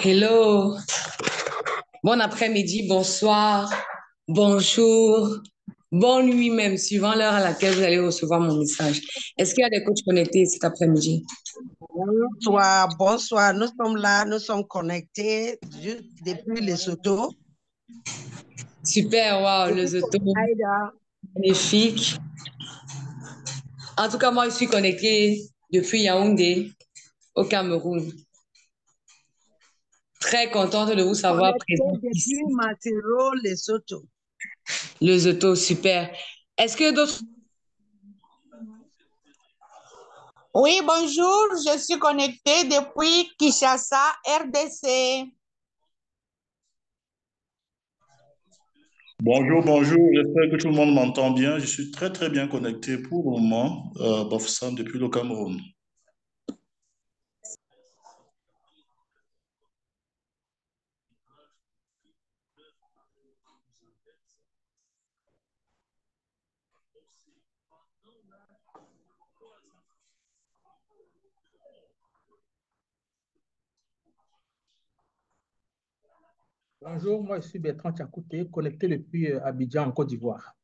Hello, bon après-midi, bonsoir, bonjour, bonne nuit même, suivant l'heure à laquelle vous allez recevoir mon message. Est-ce qu'il y a des coachs connectés cet après-midi? Bonsoir, bonsoir. Nous sommes là, nous sommes connectés depuis Lesotho. Super, wow, Lesotho, Aïda. magnifique. En tout cas, moi, je suis connectée depuis Yaoundé, au Cameroun. Très contente de vous savoir Connectés présent ici. depuis Matero, Lesotho. Lesotho, super. Est-ce que d'autres... Oui, bonjour, je suis connectée depuis Kinshasa, RDC. Bonjour, bonjour, j'espère que tout le monde m'entend bien. Je suis très très bien connecté pour le moment, Bafoussam, depuis le Cameroun. Bonjour, moi je suis Bertrand Tchakouté, connecté depuis Abidjan en Côte d'Ivoire.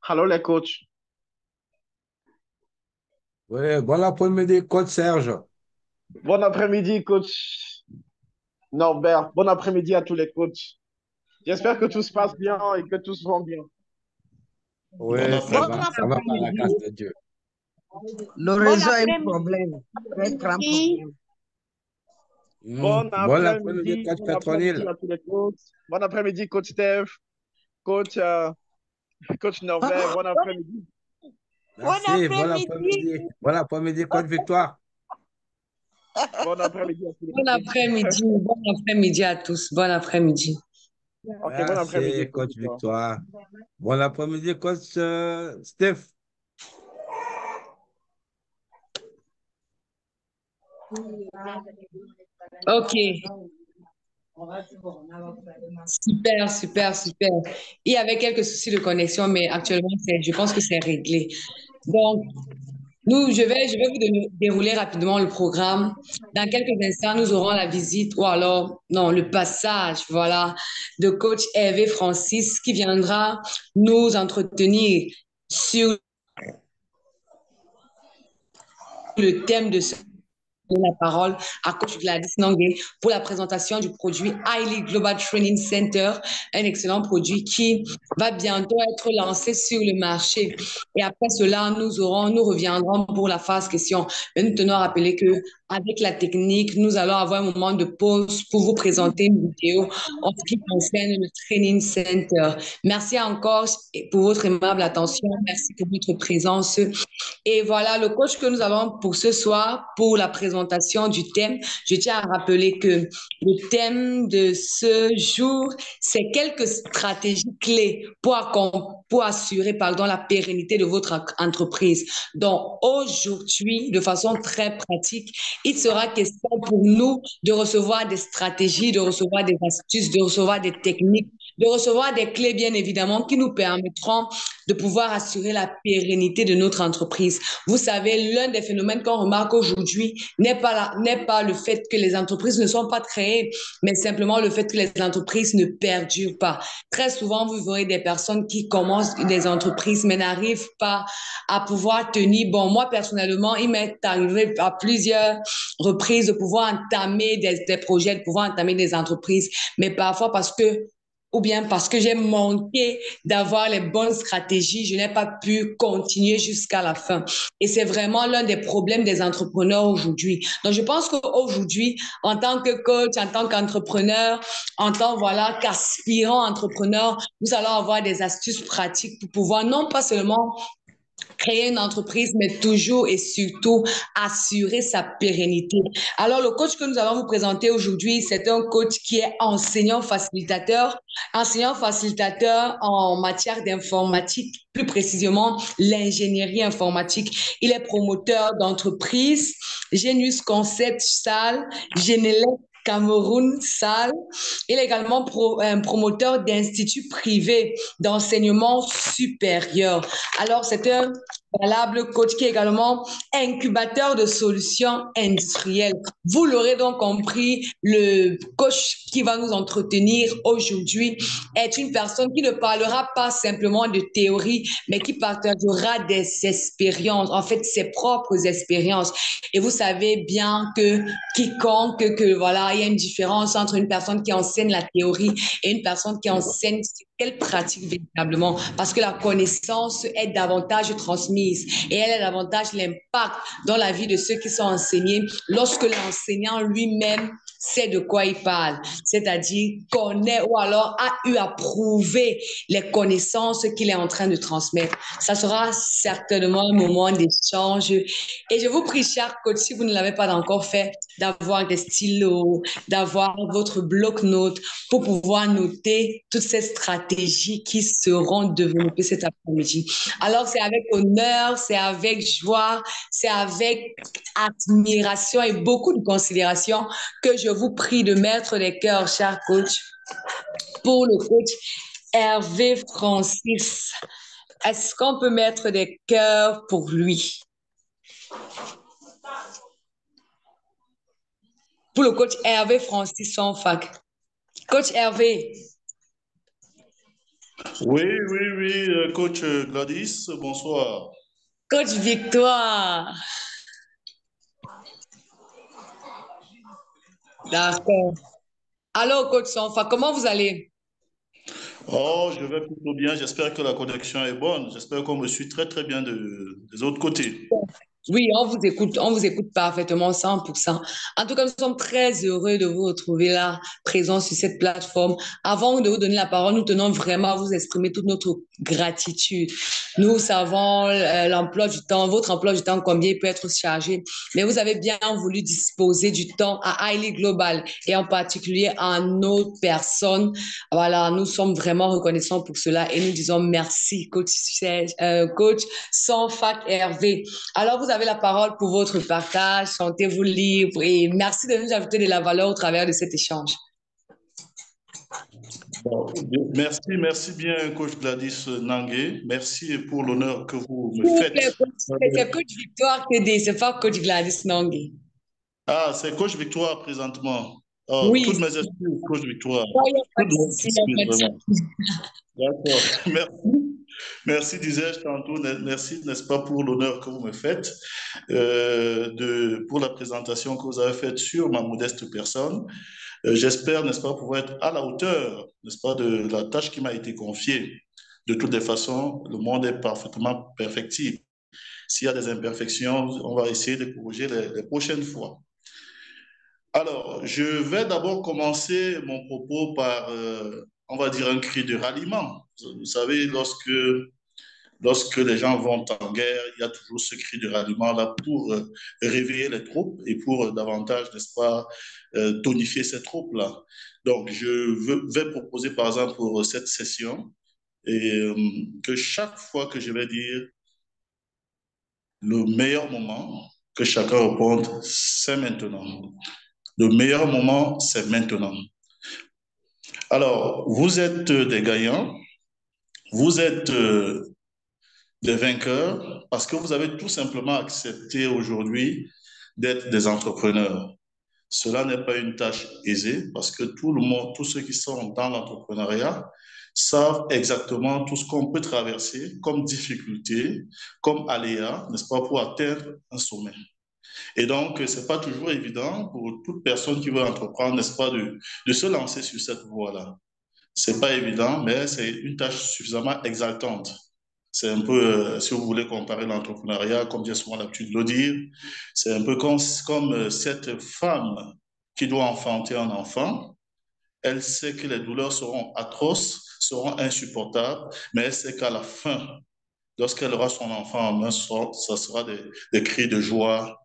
Allô les coachs. Oui, bon après-midi, coach Serge. Bon après-midi, coach Norbert. Bon après-midi à tous les coachs. J'espère que tout se passe bien et que tous vont bien. Oui, Bon ça Bon après-midi. va par la grâce après-midi. de Dieu. Le Bon réseau a un après-midi. problème, très grand problème. Bon Bon après-midi, après-midi, coach bon après-midi Petronil. à tous les coachs. Bon après-midi, coach Steph, coach, coach Norbert. Bon après-midi. Bon Merci, bon après-midi. après-midi. Bon après-midi, coach Victoire. Bon après-midi à tous les Bon coachs. après-midi à tous, bon après-midi. Ok, bon après-midi, Merci, coach coach Victoire. Victoire. Bon après-midi, coach Steph. Ok, super, super, super. Il y avait quelques soucis de connexion, mais actuellement, je pense que c'est réglé. Donc, je vais vous dérouler rapidement le programme. Dans quelques instants, nous aurons la visite, ou alors, non, le passage, voilà, de coach Hervé Francis qui viendra nous entretenir sur le thème de ce la parole à coach Gladys Nangué pour la présentation du produit Highly Global Training Center, un excellent produit qui va bientôt être lancé sur le marché. Et après cela, nous reviendrons pour la phase question. Mais nous tenons à rappeler que avec la technique, nous allons avoir un moment de pause pour vous présenter une vidéo en ce qui concerne le Training Center. Merci encore pour votre aimable attention. Merci pour votre présence. Et voilà le coach que nous avons pour ce soir pour la présentation présentation du thème, je tiens à rappeler que le thème de ce jour, c'est quelques stratégies clés pour assurer, la pérennité de votre entreprise. Donc, aujourd'hui, de façon très pratique, il sera question pour nous de recevoir des stratégies, de recevoir des astuces, de recevoir des techniques, de recevoir des clés, bien évidemment, qui nous permettront de pouvoir assurer la pérennité de notre entreprise. Vous savez, l'un des phénomènes qu'on remarque aujourd'hui n'est pas le fait que les entreprises ne sont pas créées, mais simplement le fait que les entreprises ne perdurent pas. Très souvent, vous verrez des personnes qui commencent des entreprises, mais n'arrivent pas à pouvoir tenir. Bon, moi, personnellement, il m'est arrivé à plusieurs reprises de pouvoir entamer des projets, de pouvoir entamer des entreprises, mais parfois ou bien parce que j'ai manqué d'avoir les bonnes stratégies, je n'ai pas pu continuer jusqu'à la fin. Et c'est vraiment l'un des problèmes des entrepreneurs aujourd'hui. Donc, je pense qu'aujourd'hui, en tant que coach, en tant qu'entrepreneur, en tant, qu'aspirant entrepreneur, nous allons avoir des astuces pratiques pour pouvoir non pas seulement créer une entreprise, mais toujours et surtout assurer sa pérennité. Alors, le coach que nous allons vous présenter aujourd'hui, c'est un coach qui est enseignant-facilitateur en matière d'informatique, plus précisément l'ingénierie informatique. Il est promoteur d'entreprises, Genius Concept Salle, Genelec Cameroun Salle. Il est également promoteur d'instituts privés d'enseignement supérieur. Alors, c'est un valable coach qui est également incubateur de solutions industrielles. Vous l'aurez donc compris, le coach qui va nous entretenir aujourd'hui est une personne qui ne parlera pas simplement de théorie, mais qui partagera des expériences, en fait, ses propres expériences. Et vous savez bien que il y a une différence entre une personne qui enseigne la théorie et une personne qui enseigne ce qu'elle pratique véritablement, parce que la connaissance est davantage transmise et elle a davantage l'impact dans la vie de ceux qui sont enseignés lorsque l'enseignant lui-même sait de quoi il parle, c'est-à-dire connaît ou alors a eu à prouver les connaissances qu'il est en train de transmettre. Ça sera certainement un moment d'échange. Et je vous prie, cher coach, si vous ne l'avez pas encore fait, d'avoir des stylos, d'avoir votre bloc-notes pour pouvoir noter toutes ces stratégies qui seront développées cet après-midi. Alors, c'est avec honneur, c'est avec joie, c'est avec admiration et beaucoup de considération que je vous prie de mettre les cœurs, cher coach, pour le coach Hervé Francis. Est-ce qu'on peut mettre des cœurs pour lui? Pour le coach Hervé Francis son fac. Coach Hervé. Oui, coach Gladys, bonsoir. Coach Victoire. D'accord. Alors, coach Sonfa, comment vous allez? Oh, je vais plutôt bien. J'espère que la connexion est bonne. J'espère qu'on me suit très, très bien des autres côtés. Oui, on vous écoute parfaitement, 100%. En tout cas, nous sommes très heureux de vous retrouver là, présents sur cette plateforme. Avant de vous donner la parole, nous tenons vraiment à vous exprimer toute notre gratitude. Nous savons l'emploi du temps, votre emploi du temps, combien il peut être chargé, mais vous avez bien voulu disposer du temps à Highly Global et en particulier à nos personnes. Voilà, nous sommes vraiment reconnaissants pour cela et nous disons merci, coach Sonfa Hervé. Alors, vous avez la parole pour votre partage, sentez-vous libre et merci de nous ajouter de la valeur au travers de cet échange. Bon, merci bien, coach Gladys Nangué. Merci pour l'honneur que vous me faites. C'est coach Victoire que dit, c'est pas coach Gladys Nangué. Ah, c'est coach Victoire présentement. Oh, Oui. Toutes mes excuses, coach Victoire. D'accord, merci. Merci, disais-je tantôt. Merci, n'est-ce pas, pour l'honneur que vous me faites, pour la présentation que vous avez faite sur ma modeste personne. J'espère, n'est-ce pas, pouvoir être à la hauteur, n'est-ce pas, de la tâche qui m'a été confiée. De toutes les façons, le monde est parfaitement perfectible. S'il y a des imperfections, on va essayer de corriger les prochaines fois. Alors, je vais d'abord commencer mon propos par, on va dire, un cri de ralliement. Vous savez, lorsque lorsque les gens vont en guerre, il y a toujours ce cri de ralliement là pour réveiller les troupes et pour davantage, n'est-ce pas, tonifier ces troupes-là. Donc, vais proposer, par exemple, pour cette session, que chaque fois que je vais dire le meilleur moment, que chacun réponde, c'est maintenant. Le meilleur moment, c'est maintenant. Alors, vous êtes des gagnants, vous êtes des vainqueurs parce que vous avez tout simplement accepté aujourd'hui d'être des entrepreneurs. Cela n'est pas une tâche aisée parce que tout le monde, tous ceux qui sont dans l'entrepreneuriat savent exactement tout ce qu'on peut traverser comme difficulté, comme aléa, n'est-ce pas, pour atteindre un sommet. Et donc, ce n'est pas toujours évident pour toute personne qui veut entreprendre, n'est-ce pas, de se lancer sur cette voie-là. Ce n'est pas évident, mais c'est une tâche suffisamment exaltante. C'est un peu, si vous voulez comparer l'entrepreneuriat, comme j'ai souvent l'habitude de le dire, c'est un peu comme cette femme qui doit enfanter un enfant. Elle sait que les douleurs seront atroces, seront insupportables, mais elle sait qu'à la fin, lorsqu'elle aura son enfant en main, ça sera des cris de joie,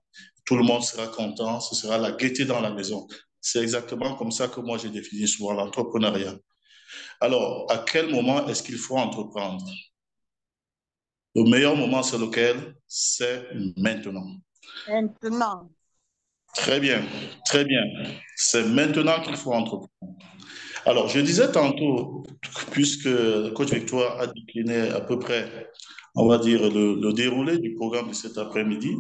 tout le monde sera content, ce sera la gaieté dans la maison. C'est exactement comme ça que moi j'ai défini souvent l'entrepreneuriat. Alors, à quel moment est-ce qu'il faut entreprendre? Le meilleur moment, c'est lequel? C'est maintenant. Maintenant. Très bien, très bien. C'est maintenant qu'il faut entreprendre. Alors, je disais tantôt, puisque le coach Victoire a décliné à peu près, on va dire, le déroulé du programme de cet après-midi,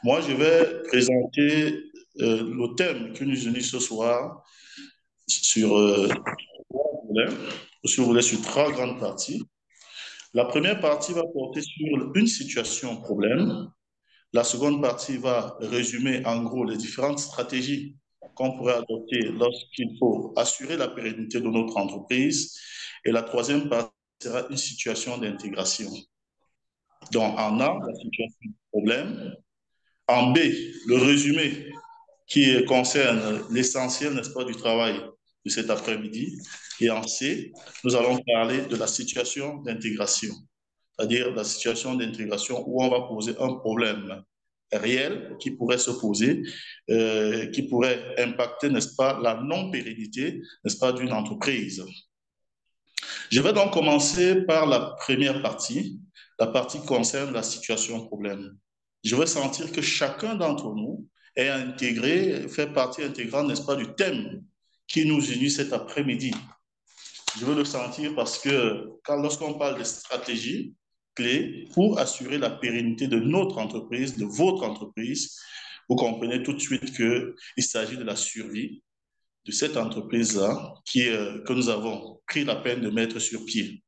moi, je vais présenter le thème qui nous unit ce soir sur, si vous voulez, sur trois grandes parties. La première partie va porter sur une situation problème. La seconde partie va résumer en gros les différentes stratégies qu'on pourrait adopter lorsqu'il faut assurer la pérennité de notre entreprise. Et la troisième partie sera une situation d'intégration. Donc, en A, la situation du problème. En B, le résumé qui concerne l'essentiel, n'est-ce pas, du travail de cet après-midi. Et en C, nous allons parler de la situation d'intégration, c'est-à-dire la situation d'intégration où on va poser un problème réel qui pourrait se poser, qui pourrait impacter, n'est-ce pas, la non-pérennité, n'est-ce pas, d'une entreprise. Je vais donc commencer par la première partie, la partie qui concerne la situation problème. Je veux sentir que chacun d'entre nous est intégré, fait partie intégrante, n'est-ce pas, du thème qui nous unit cet après-midi. Je veux le sentir parce que lorsqu'on parle de stratégie clé pour assurer la pérennité de notre entreprise, de votre entreprise, vous comprenez tout de suite qu'il s'agit de la survie de cette entreprise-là que nous avons pris la peine de mettre sur pied.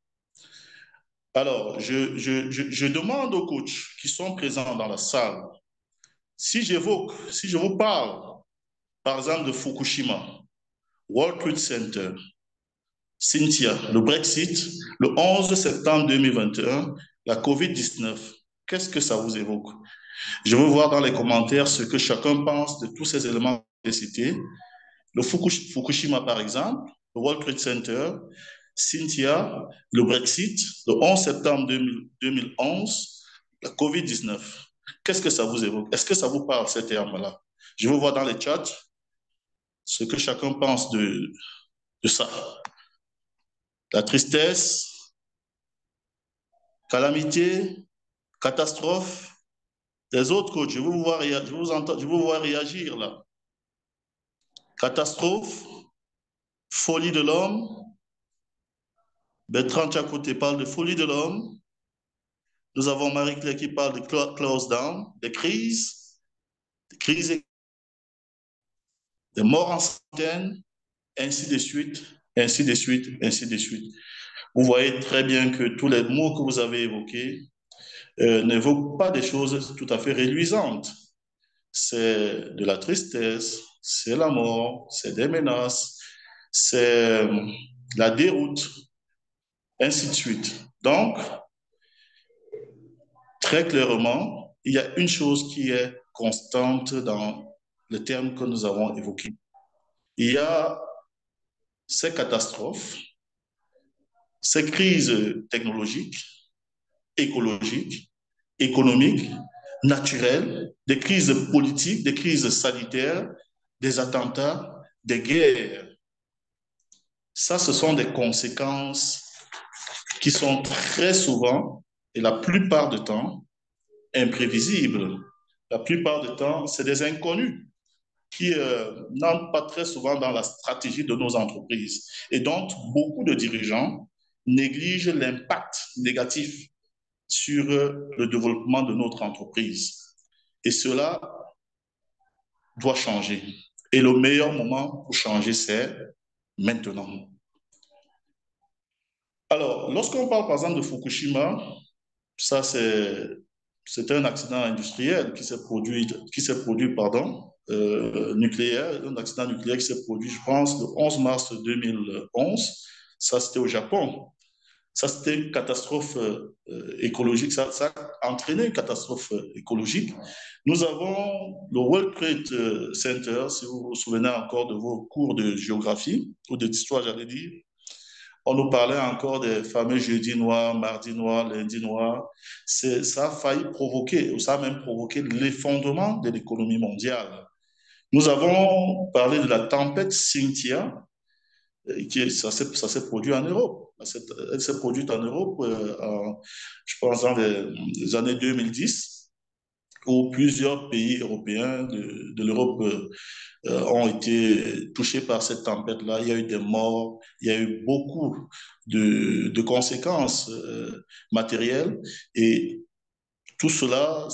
Alors, je demande aux coachs qui sont présents dans la salle, si je vous parle, par exemple, de Fukushima, World Trade Center, Cynthia, le Brexit, le 11 septembre 2021, la COVID-19, qu'est-ce que ça vous évoque? Je veux voir dans les commentaires ce que chacun pense de tous ces éléments que j'ai cités. Le Fukushima, par exemple, le World Trade Center, Cynthia, le Brexit, le 11 septembre 2011, la COVID-19. Qu'est-ce que ça vous évoque? Est-ce que ça vous parle, ces termes-là? Je veux voir dans les chats ce que chacun pense de ça. La tristesse, calamité, catastrophe. Les autres coachs, je veux vous voir, je veux vous voir réagir là. Catastrophe, folie de l'homme. Bertrand Tchakoté parle de folie de l'homme. Nous avons Marie-Claire qui parle de close down, des crises, des morts en centaines, ainsi de suite, ainsi de suite, ainsi de suite. Vous voyez très bien que tous les mots que vous avez évoqués n'évoquent pas des choses tout à fait réluisantes. C'est de la tristesse, c'est la mort, c'est des menaces, c'est la déroute, ainsi de suite. Donc, très clairement, il y a une chose qui est constante dans le terme que nous avons évoqué. Il y a ces catastrophes, ces crises technologiques, écologiques, économiques, naturelles, des crises politiques, des crises sanitaires, des attentats, des guerres. Ça, ce sont des conséquences qui sont très souvent, et la plupart du temps, imprévisibles. La plupart du temps, c'est des inconnus qui n'entrent pas très souvent dans la stratégie de nos entreprises. Et donc, beaucoup de dirigeants négligent l'impact négatif sur le développement de notre entreprise. Et cela doit changer. Et le meilleur moment pour changer, c'est maintenant. Alors, lorsqu'on parle par exemple de Fukushima, ça c'est un accident industriel qui s'est produit, nucléaire, un accident nucléaire qui s'est produit, je pense, le 11 mars 2011. Ça, c'était au Japon. Ça, c'était une catastrophe écologique. Ça a entraîné une catastrophe écologique. Nous avons le World Trade Center, si vous vous souvenez encore de vos cours de géographie ou d'histoire, j'allais dire. On nous parlait encore des fameux jeudi noirs, mardi noirs, lundi noirs. Ça a failli provoquer, ou ça a même provoqué l'effondrement de l'économie mondiale. Nous avons parlé de la tempête Cynthia, ça s'est produit en Europe. Elle s'est produite en Europe, je pense, dans les années 2010, où plusieurs pays européens de l'Europe ont été touchés par cette tempête-là. Il y a eu des morts, il y a eu beaucoup de conséquences matérielles. Et tout cela,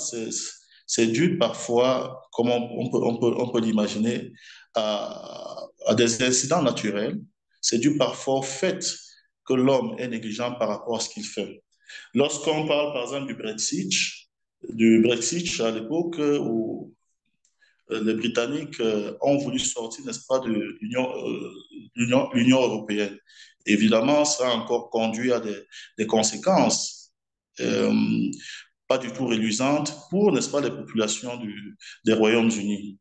c'est dû parfois, comme on peut l'imaginer, à des incidents naturels. C'est dû parfois au fait que l'homme est négligent par rapport à ce qu'il fait. Lorsqu'on parle, par exemple, du Brexit à l'époque où les Britanniques ont voulu sortir, n'est-ce pas, de l'Union européenne. Évidemment, ça a encore conduit à des conséquences euh, pas du tout réluisantes pour, n'est-ce pas, les populations des Royaumes-Unis.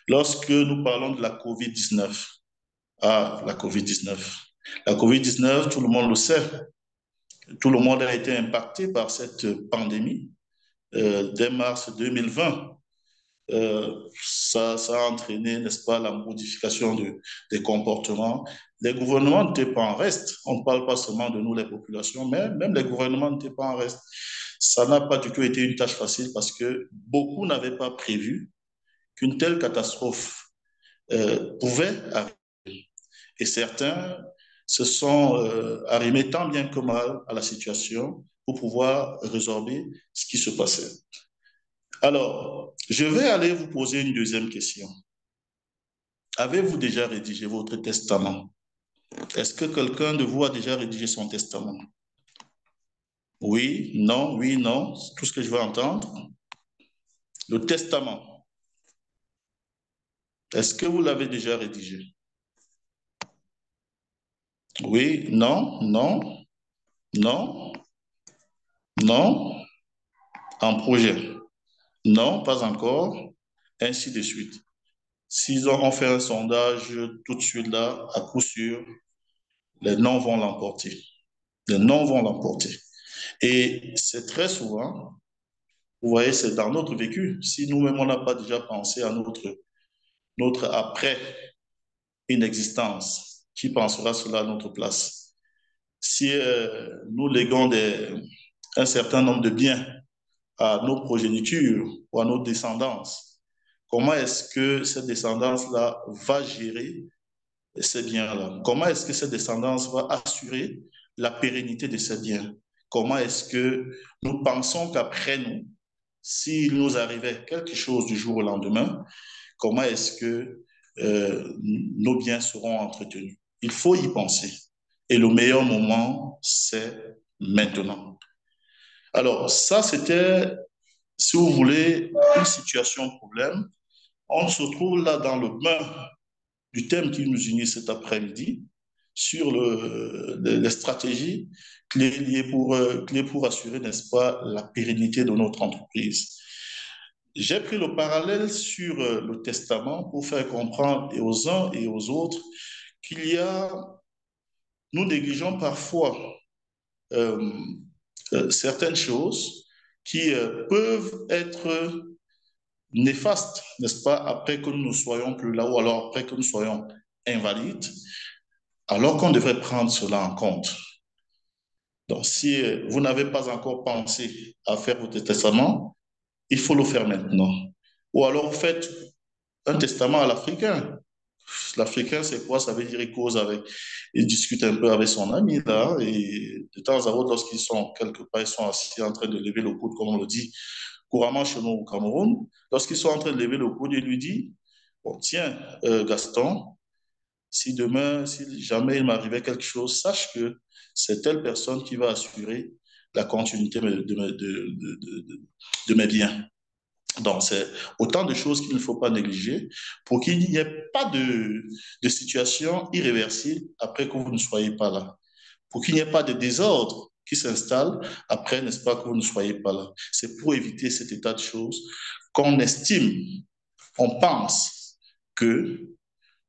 Lorsque nous parlons de la COVID-19, la COVID-19. La COVID-19, tout le monde le sait, tout le monde a été impacté par cette pandémie dès mars 2020. Ça a entraîné, n'est-ce pas, la modification des comportements. Les gouvernements n'étaient pas en reste. On ne parle pas seulement de nous, les populations, mais même les gouvernements n'étaient pas en reste. Ça n'a pas du tout été une tâche facile parce que beaucoup n'avaient pas prévu qu'une telle catastrophe pouvait arriver. Et certains se sont arrimés tant bien que mal à la situation pour pouvoir résorber ce qui se passait. Alors, je vais aller vous poser une deuxième question. Avez-vous déjà rédigé votre testament? Est-ce que quelqu'un de vous a déjà rédigé son testament? Oui, non, c'est tout ce que je veux entendre. Le testament. Est-ce que vous l'avez déjà rédigé? Oui, non, en projet. Non, pas encore, ainsi de suite. S'ils ont fait un sondage tout de suite là, à coup sûr, les noms vont l'emporter. Les noms vont l'emporter. Et c'est très souvent, vous voyez, c'est dans notre vécu. Si nous-mêmes, on n'a pas déjà pensé à notre après une existence, qui pensera cela à notre place? Si nous léguons un certain nombre de biens à nos progénitures ou à nos descendances, comment est-ce que cette descendance-là va gérer ces biens-là? Comment est-ce que cette descendance va assurer la pérennité de ces biens? Comment est-ce que nous pensons qu'après nous, s'il nous arrivait quelque chose du jour au lendemain, comment est-ce que nos biens seront entretenus? Il faut y penser. Et le meilleur moment, c'est maintenant. Alors, ça, c'était, si vous voulez, une situation problème. On se trouve là dans le bain du thème qui nous unit cet après-midi sur les stratégies clés pour assurer, n'est-ce pas, la pérennité de notre entreprise. J'ai pris le parallèle sur le testament pour faire comprendre et aux uns et aux autres qu'il y a, nous négligeons parfois certaines choses qui peuvent être néfastes, n'est-ce pas, après que nous ne soyons plus là ou alors après que nous soyons invalides, alors qu'on devrait prendre cela en compte. Donc, si vous n'avez pas encore pensé à faire votre testament, il faut le faire maintenant. Ou alors, vous faites un testament à l'Africain. L'Africain, c'est quoi? Ça veut dire qu'il cause avec, il discute un peu avec son ami, là, et de temps à autre, lorsqu'ils sont quelque part, ils sont assis en train de lever le coude, comme on le dit couramment chez nous au Cameroun. Lorsqu'ils sont en train de lever le coude, il lui dit, bon, tiens, Gaston, si demain, si jamais il m'arrivait quelque chose, sache que c'est telle personne qui va assurer la continuité de mes biens. Donc, c'est autant de choses qu'il ne faut pas négliger pour qu'il n'y ait pas de situation irréversible après que vous ne soyez pas là. Pour qu'il n'y ait pas de désordre qui s'installe après, n'est-ce pas, que vous ne soyez pas là. C'est pour éviter cet état de choses qu'on estime, on pense que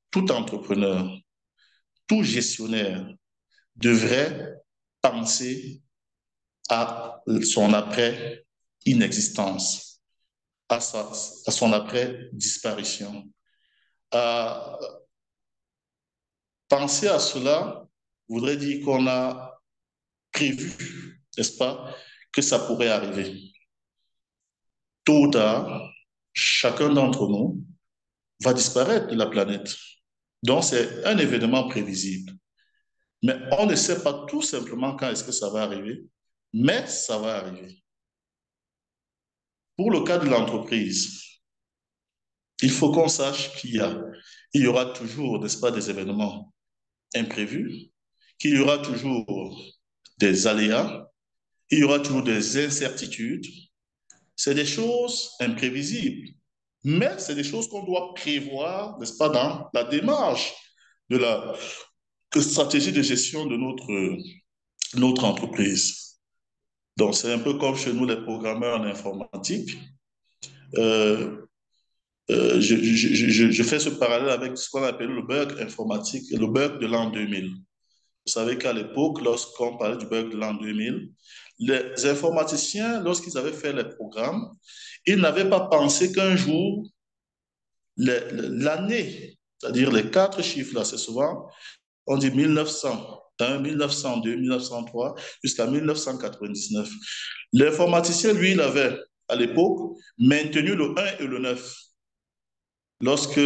tout entrepreneur, tout gestionnaire devrait penser à son après-inexistence, à son après-disparition. Penser à cela voudrait dire qu'on a prévu, n'est-ce pas, que ça pourrait arriver. Tôt ou tard, chacun d'entre nous va disparaître de la planète. Donc, c'est un événement prévisible. Mais on ne sait pas tout simplement quand est-ce que ça va arriver, mais ça va arriver. Pour le cas de l'entreprise, il faut qu'on sache il y aura toujours, n'est-ce pas, des événements imprévus, qu'il y aura toujours des aléas, il y aura toujours des incertitudes. C'est des choses imprévisibles, mais c'est des choses qu'on doit prévoir, n'est-ce pas, dans la démarche de la stratégie de gestion de notre entreprise. Donc, c'est un peu comme chez nous, les programmeurs en informatique. Je fais ce parallèle avec ce qu'on appelle le bug informatique, le bug de l'an 2000. Vous savez qu'à l'époque, lorsqu'on parlait du bug de l'an 2000, les informaticiens, lorsqu'ils avaient fait les programmes, ils n'avaient pas pensé qu'un jour, l'année, c'est-à-dire les 4 chiffres, là, c'est souvent, on dit 1901, 1902, 1903, jusqu'à 1999. L'informaticien, lui, il avait, à l'époque, maintenu le 1 et le 9. Lorsque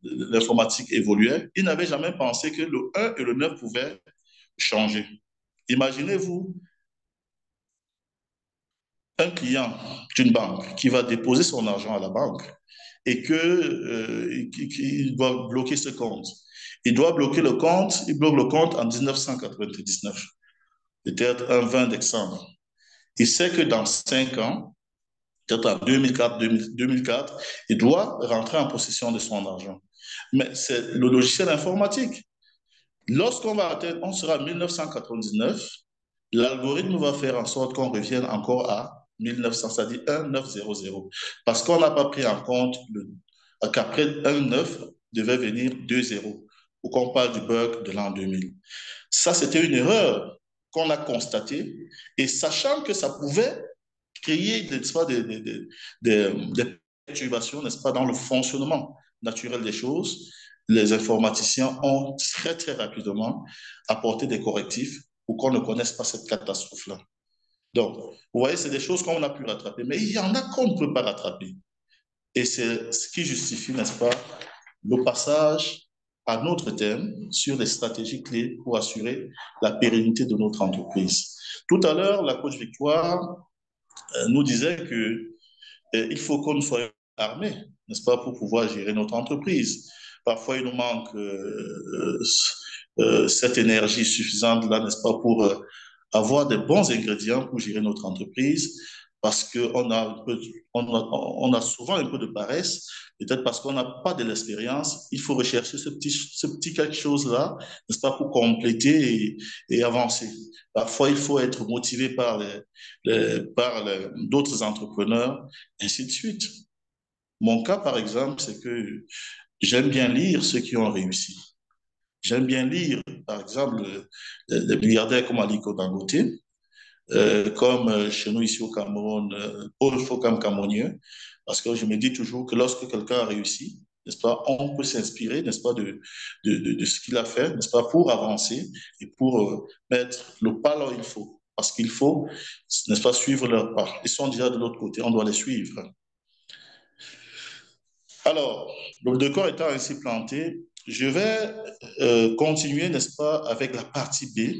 l'informatique évoluait, il n'avait jamais pensé que le 1 et le 9 pouvaient changer. Imaginez-vous un client d'une banque qui va déposer son argent à la banque et qu'il doit bloquer ce compte. Il doit bloquer le compte, il bloque le compte en 1999, peut-être un 20 décembre. Il sait que dans 5 ans, peut-être en 2004, il doit rentrer en possession de son argent. Mais c'est le logiciel informatique. Lorsqu'on va atteindre, on sera en 1999, l'algorithme va faire en sorte qu'on revienne encore à 1900, c'est-à-dire 1900, parce qu'on n'a pas pris en compte qu'après 19 devait venir 20, ou qu'on parle du bug de l'an 2000. Ça, c'était une erreur qu'on a constatée, et sachant que ça pouvait créer des perturbations, n'est-ce pas, dans le fonctionnement naturel des choses, les informaticiens ont très, très rapidement apporté des correctifs pour qu'on ne connaisse pas cette catastrophe-là. Donc, vous voyez, c'est des choses qu'on a pu rattraper, mais il y en a qu'on ne peut pas rattraper. Et c'est ce qui justifie, n'est-ce pas, le passage à notre thème sur les stratégies clés pour assurer la pérennité de notre entreprise. Tout à l'heure, la coach Victoire nous disait qu'il faut qu'on soit armés, n'est-ce pas, pour pouvoir gérer notre entreprise. Parfois, il nous manque cette énergie suffisante là, n'est-ce pas, pour avoir des bons ingrédients pour gérer notre entreprise, parce qu'on on a souvent un peu de paresse, peut-être parce qu'on n'a pas de l'expérience. Il faut rechercher ce petit quelque chose-là, n'est-ce pas, pour compléter et avancer. Parfois, il faut être motivé par d'autres entrepreneurs, ainsi de suite. Mon cas, par exemple, c'est que j'aime bien lire ceux qui ont réussi. J'aime bien lire, par exemple, les milliardaires comme Aliko Dangote. comme chez nous ici au Cameroun, Paul Fokam Camerounais, parce que je me dis toujours que lorsque quelqu'un a réussi, n'est-ce pas, on peut s'inspirer, n'est-ce pas, de ce qu'il a fait, n'est-ce pas, pour avancer et pour mettre le pas là où il faut. Parce qu'il faut, n'est-ce pas, suivre leur pas. Ils sont déjà de l'autre côté, on doit les suivre. Alors, le décor étant ainsi planté, je vais continuer, n'est-ce pas, avec la partie B,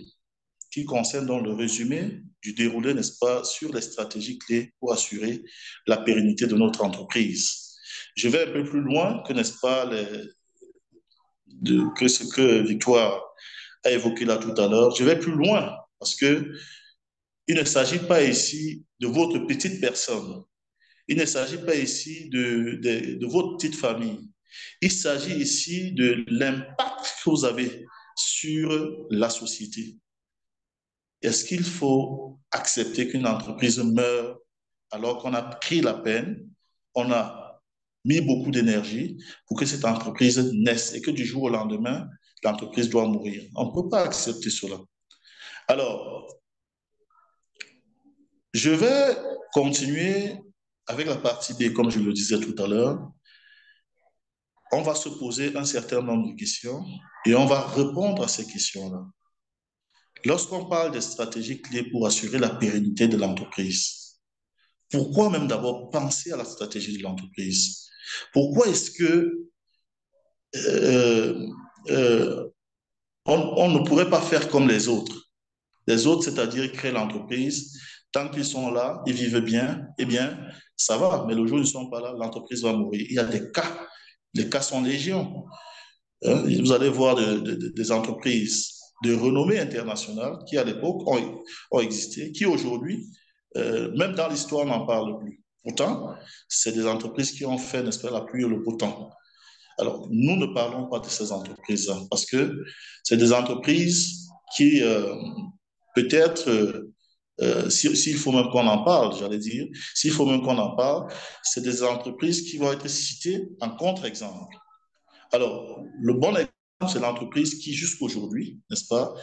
qui concerne donc le résumé du déroulé, n'est-ce pas, sur les stratégies clés pour assurer la pérennité de notre entreprise. Je vais un peu plus loin que, n'est-ce pas, que ce que Victoire a évoqué là tout à l'heure. Je vais plus loin parce que il ne s'agit pas ici de votre petite personne. Il ne s'agit pas ici de votre petite famille. Il s'agit ici de l'impact que vous avez sur la société. Est-ce qu'il faut accepter qu'une entreprise meure alors qu'on a pris la peine, on a mis beaucoup d'énergie pour que cette entreprise naisse et que du jour au lendemain, l'entreprise doit mourir? On ne peut pas accepter cela. Alors, je vais continuer avec la partie B, comme je le disais tout à l'heure. On va se poser un certain nombre de questions et on va répondre à ces questions-là. Lorsqu'on parle des stratégies clés pour assurer la pérennité de l'entreprise, pourquoi même d'abord penser à la stratégie de l'entreprise? Pourquoi est-ce que on ne pourrait pas faire comme les autres? Les autres, c'est-à-dire créer l'entreprise, tant qu'ils sont là, ils vivent bien, eh bien, ça va. Mais le jour où ils ne sont pas là, l'entreprise va mourir. Il y a des cas. Les cas sont légion. Vous allez voir des entreprises de renommée internationale qui, à l'époque, ont existé, qui aujourd'hui, même dans l'histoire, n'en parlent plus. Pourtant, c'est des entreprises qui ont fait, n'est-ce pas, la pluie et le beau temps. Alors, nous ne parlons pas de ces entreprises-là parce que c'est des entreprises qui, peut-être, s'il faut même qu'on en parle, j'allais dire, s'il faut même qu'on en parle, c'est des entreprises qui vont être citées en contre-exemple. Alors, le bon exemple, c'est l'entreprise qui, jusqu'aujourd'hui, n'est-ce pas,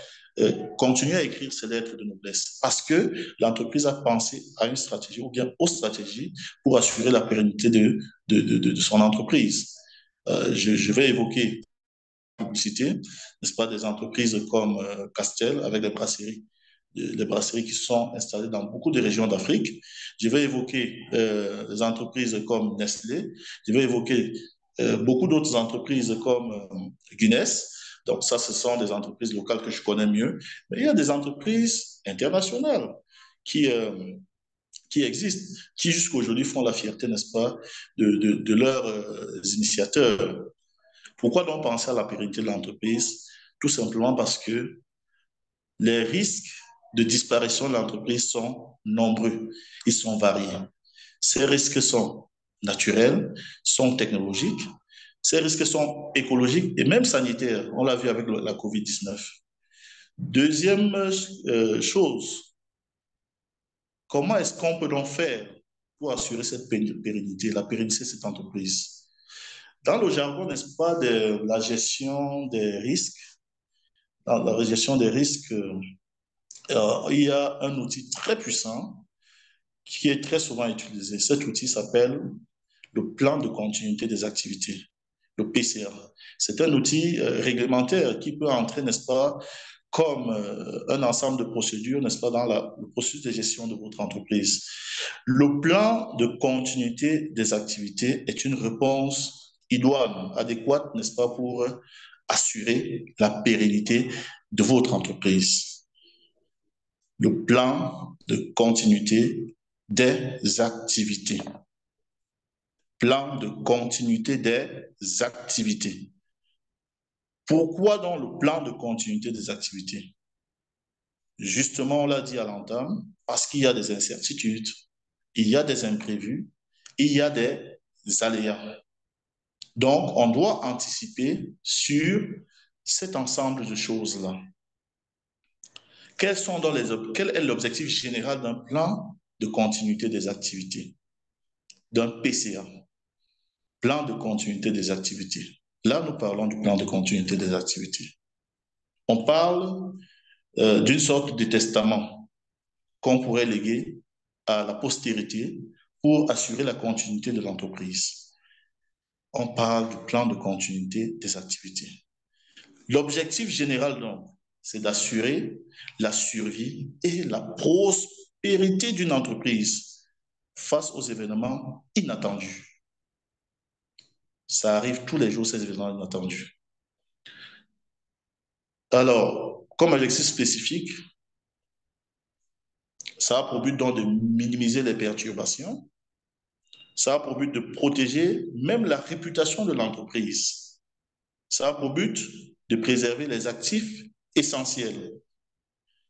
continue à écrire ses lettres de noblesse parce que l'entreprise a pensé à une stratégie ou bien aux stratégies pour assurer la pérennité de son entreprise. Je vais évoquer la publicité, n'est-ce pas, des entreprises comme Castel avec les brasseries qui sont installées dans beaucoup de régions d'Afrique. Je vais évoquer des entreprises comme Nestlé. Je vais évoquer beaucoup d'autres entreprises comme Guinness. Donc ça, ce sont des entreprises locales que je connais mieux. Mais il y a des entreprises internationales qui, qui existent, qui jusqu'à aujourd'hui font la fierté, n'est-ce pas, de leurs initiateurs. Pourquoi donc penser à la pérennité de l'entreprise? Tout simplement parce que les risques de disparition de l'entreprise sont nombreux, ils sont variés. Ces risques sont naturels, sont technologiques, ces risques sont écologiques et même sanitaires. On l'a vu avec la COVID-19. Deuxième chose, comment est-ce qu'on peut donc faire pour assurer cette pérennité, la pérennité de cette entreprise? Dans le jargon, n'est-ce pas, de la gestion des risques, dans la gestion des risques, il y a un outil très puissant qui est très souvent utilisé. Cet outil s'appelle le plan de continuité des activités, le PCA. C'est un outil réglementaire qui peut entrer, n'est-ce pas, comme un ensemble de procédures, n'est-ce pas, dans le processus de gestion de votre entreprise. Le plan de continuité des activités est une réponse idoine, adéquate, n'est-ce pas, pour assurer la pérennité de votre entreprise. Le plan de continuité des activités. Plan de continuité des activités. Pourquoi donc le plan de continuité des activités? Justement, on l'a dit à l'entame, parce qu'il y a des incertitudes, il y a des imprévus, il y a des aléas. Donc, on doit anticiper sur cet ensemble de choses-là. Quel est l'objectif général d'un plan de continuité des activités? D'un PCA, plan de continuité des activités. Là, nous parlons du plan de continuité des activités. On parle d'une sorte de testament. qu'on pourrait léguer à la postérité pour assurer la continuité de l'entreprise. On parle du plan de continuité des activités. L'objectif général, donc, c'est d'assurer la survie et la prospérité d'une entreprise face aux événements inattendus. Ça arrive tous les jours, ces événements inattendus. Alors, comme objectif spécifique, ça a pour but donc de minimiser les perturbations. Ça a pour but de protéger même la réputation de l'entreprise. Ça a pour but de préserver les actifs essentiels.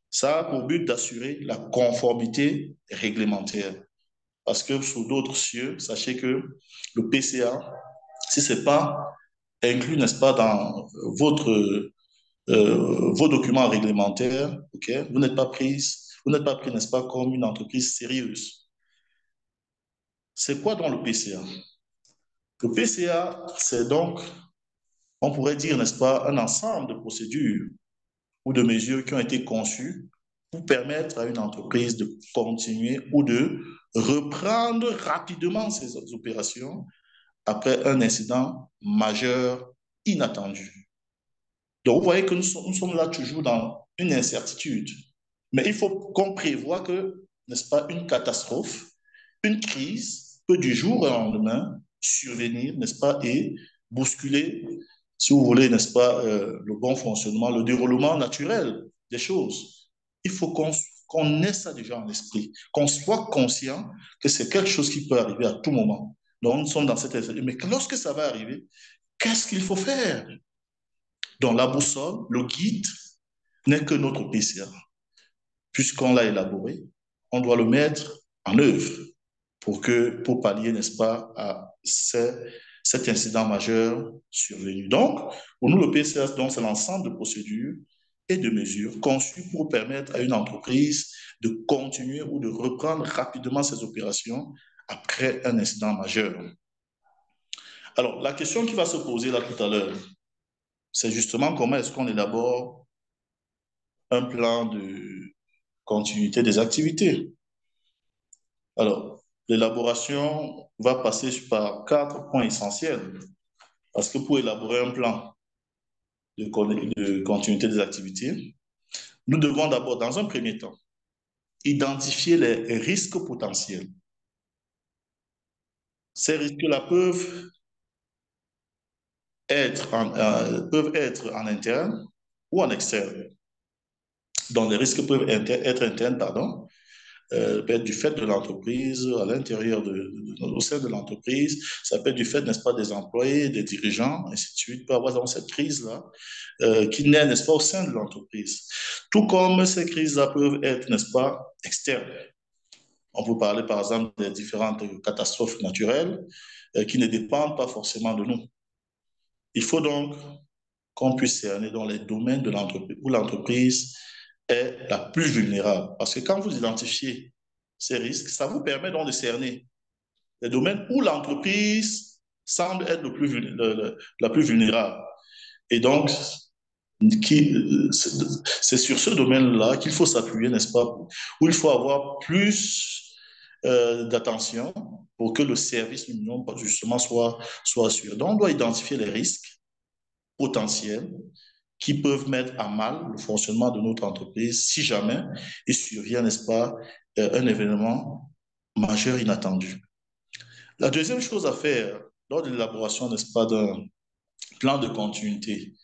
Ça a pour but d'assurer la conformité réglementaire. Parce que sous d'autres cieux, sachez que le PCA, si ce n'est pas inclus, n'est-ce pas, dans vos documents réglementaires, okay, vous n'êtes pas pris, n'est-ce pas, comme une entreprise sérieuse. C'est quoi donc le PCA? Le PCA, c'est donc, on pourrait dire, n'est-ce pas, un ensemble de procédures ou de mesures qui ont été conçues pour permettre à une entreprise de continuer ou de reprendre rapidement ses opérations après un incident majeur inattendu. Donc, vous voyez que nous sommes là toujours dans une incertitude. Mais il faut qu'on prévoie que, n'est-ce pas, une catastrophe, une crise peut du jour au lendemain survenir, n'est-ce pas, et bousculer, si vous voulez, n'est-ce pas, le bon fonctionnement, le déroulement naturel des choses. Il faut qu'on ait ça déjà en esprit, qu'on soit conscient que c'est quelque chose qui peut arriver à tout moment. Donc, nous sommes dans cette incertitude. Mais lorsque ça va arriver, qu'est-ce qu'il faut faire? Donc, la boussole, le guide, n'est que notre PCA. Puisqu'on l'a élaboré, on doit le mettre en œuvre pour pallier, n'est-ce pas, à cet incident majeur survenu. Donc, pour nous, le PCA, c'est l'ensemble de procédures et de mesures conçues pour permettre à une entreprise de continuer ou de reprendre rapidement ses opérations après un incident majeur. Alors, la question qui va se poser là tout à l'heure, c'est justement comment est-ce qu'on élabore un plan de continuité des activités. Alors, l'élaboration va passer par 4 points essentiels. Parce que pour élaborer un plan de continuité des activités, nous devons d'abord, dans un premier temps, identifier les risques potentiels. Ces risques-là peuvent être en interne ou en externe. Donc, les risques peuvent être internes, pardon, peut être du fait de l'entreprise, à l'intérieur, au sein de l'entreprise, ça peut être du fait, n'est-ce pas, des employés, des dirigeants, ainsi de suite. Il peut y avoir donc cette crise-là qui naît, n'est-ce pas, au sein de l'entreprise. Tout comme ces crises-là peuvent être, n'est-ce pas, externes. On peut parler, par exemple, des différentes catastrophes naturelles qui ne dépendent pas forcément de nous. Il faut donc qu'on puisse cerner dans les domaines de l'entreprise où l'entreprise est la plus vulnérable. Parce que quand vous identifiez ces risques, ça vous permet donc de cerner les domaines où l'entreprise semble être la plus vulnérable. Et donc, c'est sur ce domaine-là qu'il faut s'appuyer, n'est-ce pas, où il faut avoir plus d'attention pour que le service minimum, justement, soit assuré. Donc, on doit identifier les risques potentiels qui peuvent mettre à mal le fonctionnement de notre entreprise si jamais il survient, n'est-ce pas, un événement majeur inattendu. La deuxième chose à faire lors de l'élaboration, n'est-ce pas, d'un plan de continuité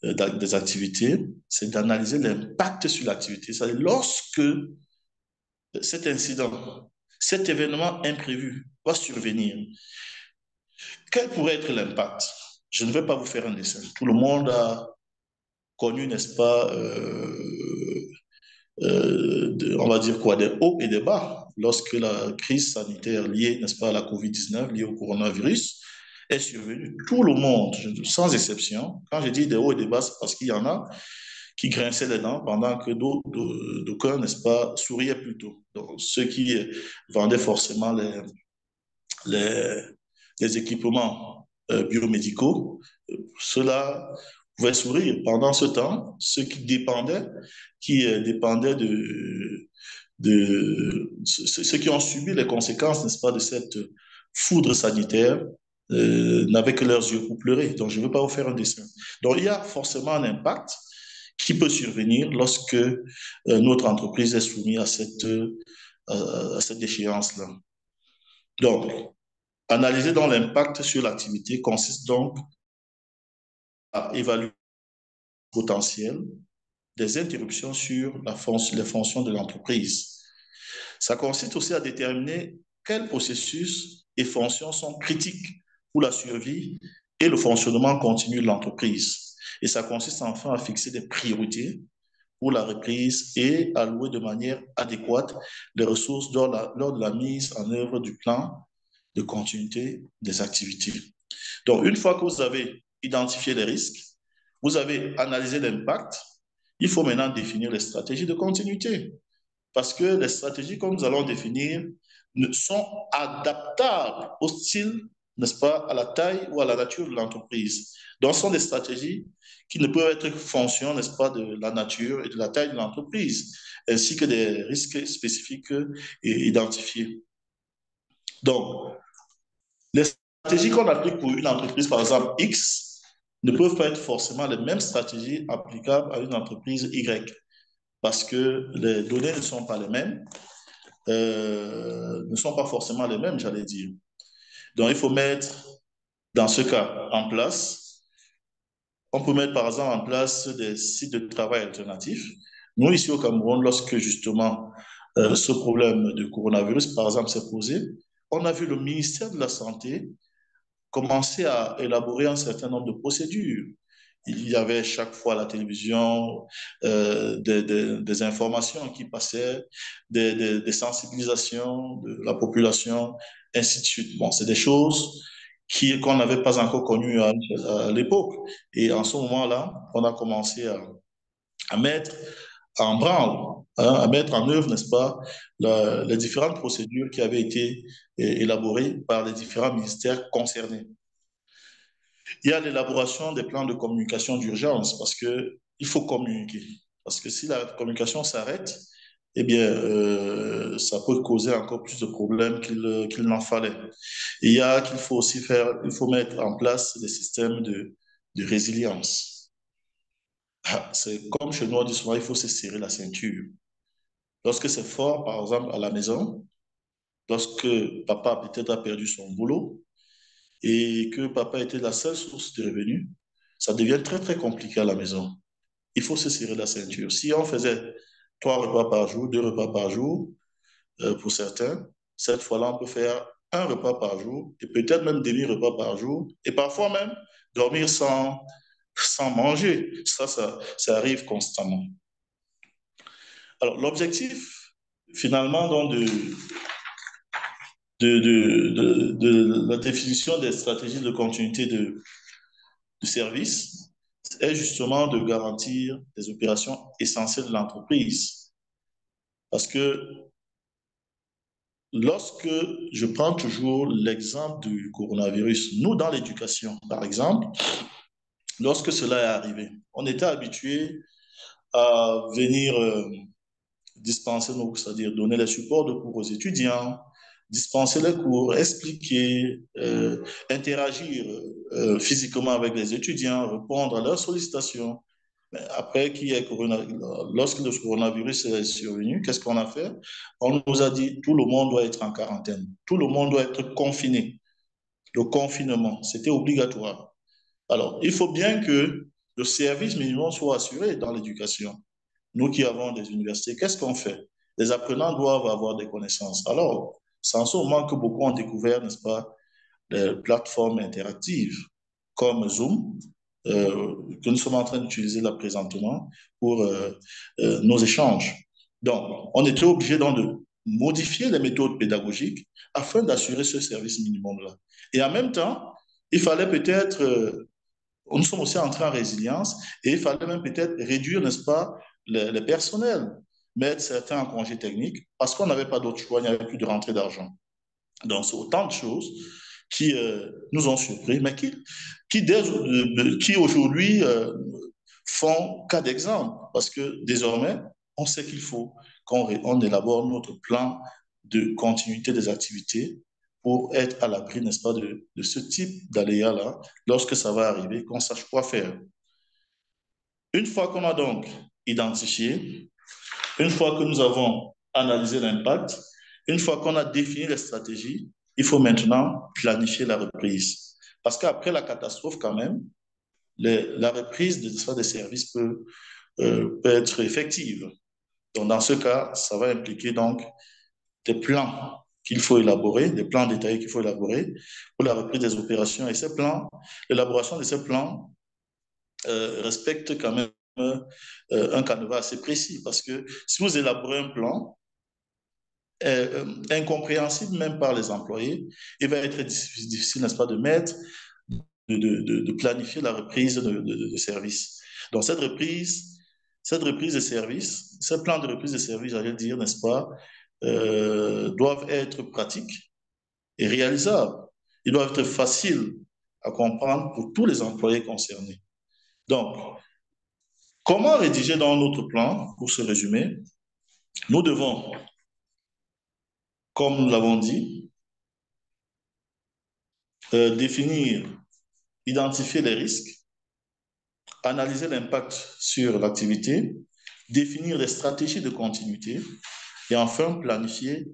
des activités, c'est d'analyser l'impact sur l'activité. C'est-à-dire lorsque cet incident, cet événement imprévu va survenir, quel pourrait être l'impact? Je ne vais pas vous faire un dessin. Tout le monde a connu, n'est-ce pas, on va dire quoi, des hauts et des bas lorsque la crise sanitaire liée, n'est-ce pas, à la COVID-19, liée au coronavirus, est survenue. Tout le monde, sans exception, quand je dis des hauts et des bas, c'est parce qu'il y en a qui grinçaient les dents pendant que d'aucuns, n'est-ce pas, souriaient plutôt. Donc, ceux qui vendaient forcément les équipements biomédicaux, ceux-là pouvaient sourire. Pendant ce temps, ceux qui dépendaient ceux qui ont subi les conséquences, n'est-ce pas, de cette foudre sanitaire n'avaient que leurs yeux pour pleurer. Donc, je ne veux pas vous faire un dessin. Donc, il y a forcément un impact qui peut survenir lorsque notre entreprise est soumise à cette déchéance-là. Donc, analyser dans l'impact sur l'activité consiste donc à évaluer le potentiel des interruptions sur les fonctions de l'entreprise. Ça consiste aussi à déterminer quels processus et fonctions sont critiques pour la survie et le fonctionnement continu de l'entreprise. Et ça consiste enfin à fixer des priorités pour la reprise et allouer de manière adéquate les ressources lors de la mise en œuvre du plan de continuité des activités. Donc, une fois que vous avez identifié les risques, vous avez analysé l'impact, il faut maintenant définir les stratégies de continuité. Parce que les stratégies que nous allons définir sont adaptables au style, n'est-ce pas, à la taille ou à la nature de l'entreprise. Donc, ce sont des stratégies qui ne peuvent être fonction, n'est-ce pas, de la nature et de la taille de l'entreprise, ainsi que des risques spécifiques identifiés. Donc, les stratégies qu'on applique pour une entreprise, par exemple X, ne peuvent pas être forcément les mêmes stratégies applicables à une entreprise Y, parce que les données ne sont pas les mêmes, ne sont pas forcément les mêmes, j'allais dire. Donc, il faut mettre, dans ce cas, en place, on peut mettre par exemple en place des sites de travail alternatifs. Nous, ici au Cameroun, lorsque justement ce problème de coronavirus, par exemple, s'est posé, on a vu le ministère de la Santé commencer à élaborer un certain nombre de procédures. Il y avait chaque fois à la télévision des informations qui passaient, des sensibilisations de la population, ainsi de suite. Bon, c'est des choses qu'on n'avait pas encore connues à l'époque. Et en ce moment-là, on a commencé à mettre en branle, à mettre en œuvre, n'est-ce pas, les différentes procédures qui avaient été élaborées par les différents ministères concernés. Il y a l'élaboration des plans de communication d'urgence parce qu'il faut communiquer. Parce que si la communication s'arrête, eh bien, ça peut causer encore plus de problèmes qu'il n'en fallait. Et qu'il faut aussi il faut mettre en place des systèmes de résilience. C'est comme chez nous, on dit souvent, il faut se serrer la ceinture. Lorsque c'est fort, par exemple, à la maison, lorsque papa peut-être a perdu son boulot, et que papa était la seule source de revenus, ça devient très, très compliqué à la maison. Il faut se serrer la ceinture. Si on faisait 3 repas par jour, 2 repas par jour, pour certains, cette fois-là, on peut faire 1 repas par jour et peut-être même demi-repas par jour et parfois même dormir sans manger. Ça arrive constamment. Alors, l'objectif, finalement, donc, de la définition des stratégies de continuité de service est justement de garantir les opérations essentielles de l'entreprise. Parce que lorsque je prends toujours l'exemple du coronavirus, nous dans l'éducation, par exemple, lorsque cela est arrivé, on était habitué à venir dispenser, c'est-à-dire donner les supports de cours aux étudiants, dispenser les cours, expliquer, interagir physiquement avec les étudiants, répondre à leurs sollicitations. Mais après lorsque le coronavirus est survenu, qu'est-ce qu'on a fait? On nous a dit tout le monde doit être en quarantaine, tout le monde doit être confiné. Le confinement, c'était obligatoire. Alors, il faut bien que le service minimum soit assuré dans l'éducation. Nous qui avons des universités, qu'est-ce qu'on fait? Les apprenants doivent avoir des connaissances. Alors, c'est en ce moment que beaucoup ont découvert, n'est-ce pas, des plateformes interactives comme Zoom, que nous sommes en train d'utiliser là présentement pour nos échanges. Donc, on était obligé donc de modifier les méthodes pédagogiques afin d'assurer ce service minimum-là. Et en même temps, il fallait peut-être, nous sommes aussi entrés en résilience et il fallait même peut-être réduire, n'est-ce pas, les personnels, mettre certains en congé technique parce qu'on n'avait pas d'autre choix, il n'y avait plus de rentrée d'argent. Donc, c'est autant de choses qui nous ont surpris, mais qui aujourd'hui font cas d'exemple. Parce que désormais, on sait qu'il faut qu'on élabore notre plan de continuité des activités pour être à l'abri, n'est-ce pas, de ce type d'aléa-là, lorsque ça va arriver, qu'on sache quoi faire. Une fois qu'on a donc identifié, une fois que nous avons analysé l'impact, une fois qu'on a défini les stratégies, il faut maintenant planifier la reprise. Parce qu'après la catastrophe, quand même, la reprise des services peut être effective. Donc, dans ce cas, ça va impliquer donc des plans qu'il faut élaborer, des plans détaillés qu'il faut élaborer pour la reprise des opérations. Et ces plans, l'élaboration de ces plans respecte quand même un canevas assez précis, parce que si vous élaborez un plan incompréhensible même par les employés, il va être difficile, n'est-ce pas, de planifier la reprise de services. Donc cette reprise de services, ce plan de reprise de services, j'allais dire, n'est-ce pas, doivent être pratiques et réalisables. Ils doivent être faciles à comprendre pour tous les employés concernés. Donc, comment rédiger dans notre plan, pour se résumer? Nous devons, comme nous l'avons dit, définir, identifier les risques, analyser l'impact sur l'activité, définir les stratégies de continuité et enfin planifier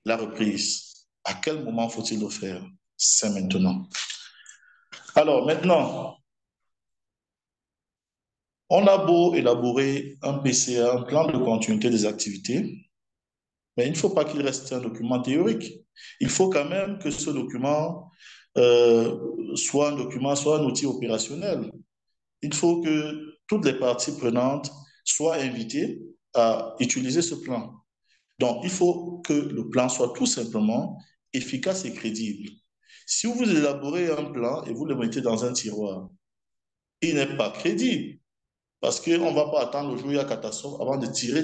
la reprise. À quel moment faut-il le faire? C'est maintenant. Alors maintenant, on a beau élaborer un PCA, un plan de continuité des activités, mais il ne faut pas qu'il reste un document théorique. Il faut quand même que ce document soit un outil opérationnel. Il faut que toutes les parties prenantes soient invitées à utiliser ce plan. Donc, il faut que le plan soit tout simplement efficace et crédible. Si vous élaborez un plan et vous le mettez dans un tiroir, il n'est pas crédible. Parce qu'on ne va pas attendre le jour où il y a catastrophe avant de tirer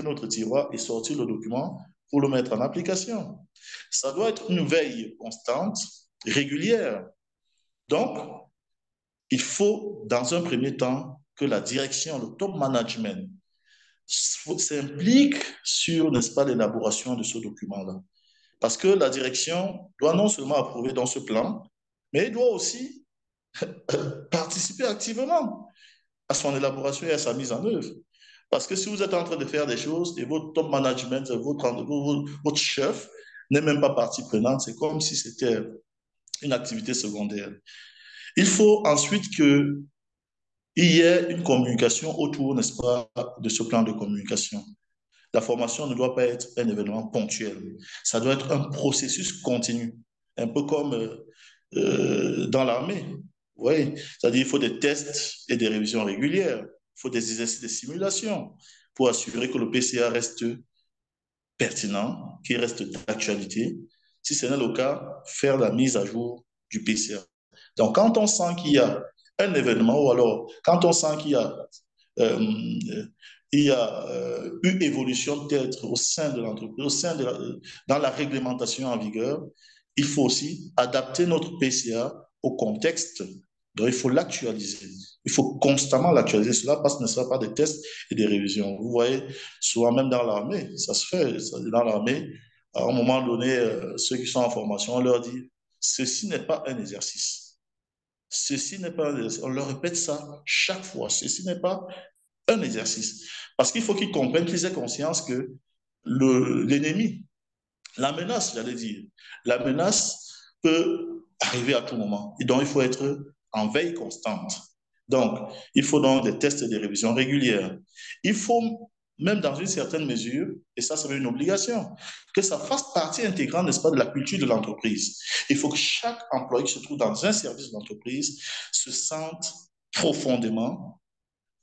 notre tiroir et sortir le document pour le mettre en application. Ça doit être une veille constante, régulière. Donc, il faut, dans un premier temps, que la direction, le top management, s'implique sur, n'est-ce pas, l'élaboration de ce document-là. Parce que la direction doit non seulement approuver dans ce plan, mais elle doit aussi participer activement à son élaboration et à sa mise en œuvre. Parce que si vous êtes en train de faire des choses et votre top management, votre chef n'est même pas partie prenante, c'est comme si c'était une activité secondaire. Il faut ensuite qu'il y ait une communication autour, n'est-ce pas, de ce plan de communication. La formation ne doit pas être un événement ponctuel. Ça doit être un processus continu, un peu comme dans l'armée. Oui, c'est-à-dire qu'il faut des tests et des révisions régulières. Il faut des exercices de simulation pour assurer que le PCA reste pertinent, qu'il reste d'actualité. Si ce n'est le cas, faire la mise à jour du PCA. Donc, quand on sent qu'il y a un événement ou alors quand on sent qu'il y a une évolution peut-être au sein de l'entreprise, dans la réglementation en vigueur, il faut aussi adapter notre PCA au contexte. Donc, il faut l'actualiser. Il faut constamment l'actualiser. Cela passe, ne sera pas des tests et des révisions. Vous voyez, souvent même dans l'armée, ça se fait. Dans l'armée, à un moment donné, ceux qui sont en formation, on leur dit, ceci n'est pas un exercice. Ceci n'est pas un exercice. On leur répète ça chaque fois. Ceci n'est pas un exercice. Parce qu'il faut qu'ils comprennent, qu'ils aient conscience que l'ennemi, la menace, j'allais dire, la menace peut arriver à tout moment. Et donc, il faut être en veille constante. Donc, il faut donc des tests et des révisions régulières. Il faut, même dans une certaine mesure, et ça, c'est une obligation, que ça fasse partie intégrante, n'est-ce pas, de la culture de l'entreprise. Il faut que chaque employé qui se trouve dans un service de l'entreprise se sente profondément,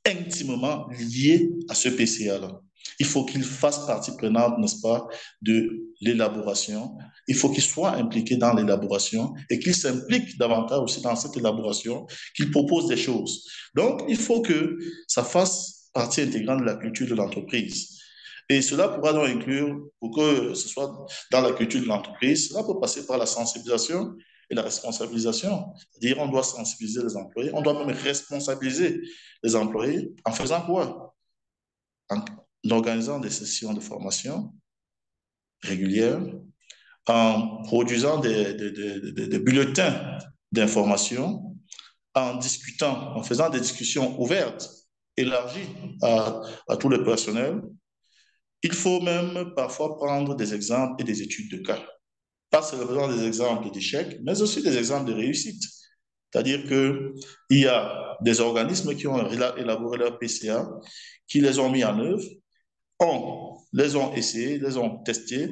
intimement lié à ce PCA-là. Il faut qu'il fasse partie prenante, n'est-ce pas, de l'élaboration. Il faut qu'il soit impliqué dans l'élaboration et qu'il s'implique davantage aussi dans cette élaboration, qu'il propose des choses. Donc, il faut que ça fasse partie intégrante de la culture de l'entreprise. Et cela pourra donc inclure, pour que ce soit dans la culture de l'entreprise, cela peut passer par la sensibilisation et la responsabilisation. C'est-à-dire, on doit sensibiliser les employés, on doit même responsabiliser les employés en faisant quoi? En organisant des sessions de formation régulières, en produisant des bulletins d'information, en discutant, en faisant des discussions ouvertes, élargies à tout le personnel. Il faut même parfois prendre des exemples et des études de cas. Pas seulement des exemples d'échecs, mais aussi des exemples de réussite. C'est-à-dire qu'il y a des organismes qui ont élaboré leur PCA, qui les ont mis en œuvre, les ont essayés, les ont testés,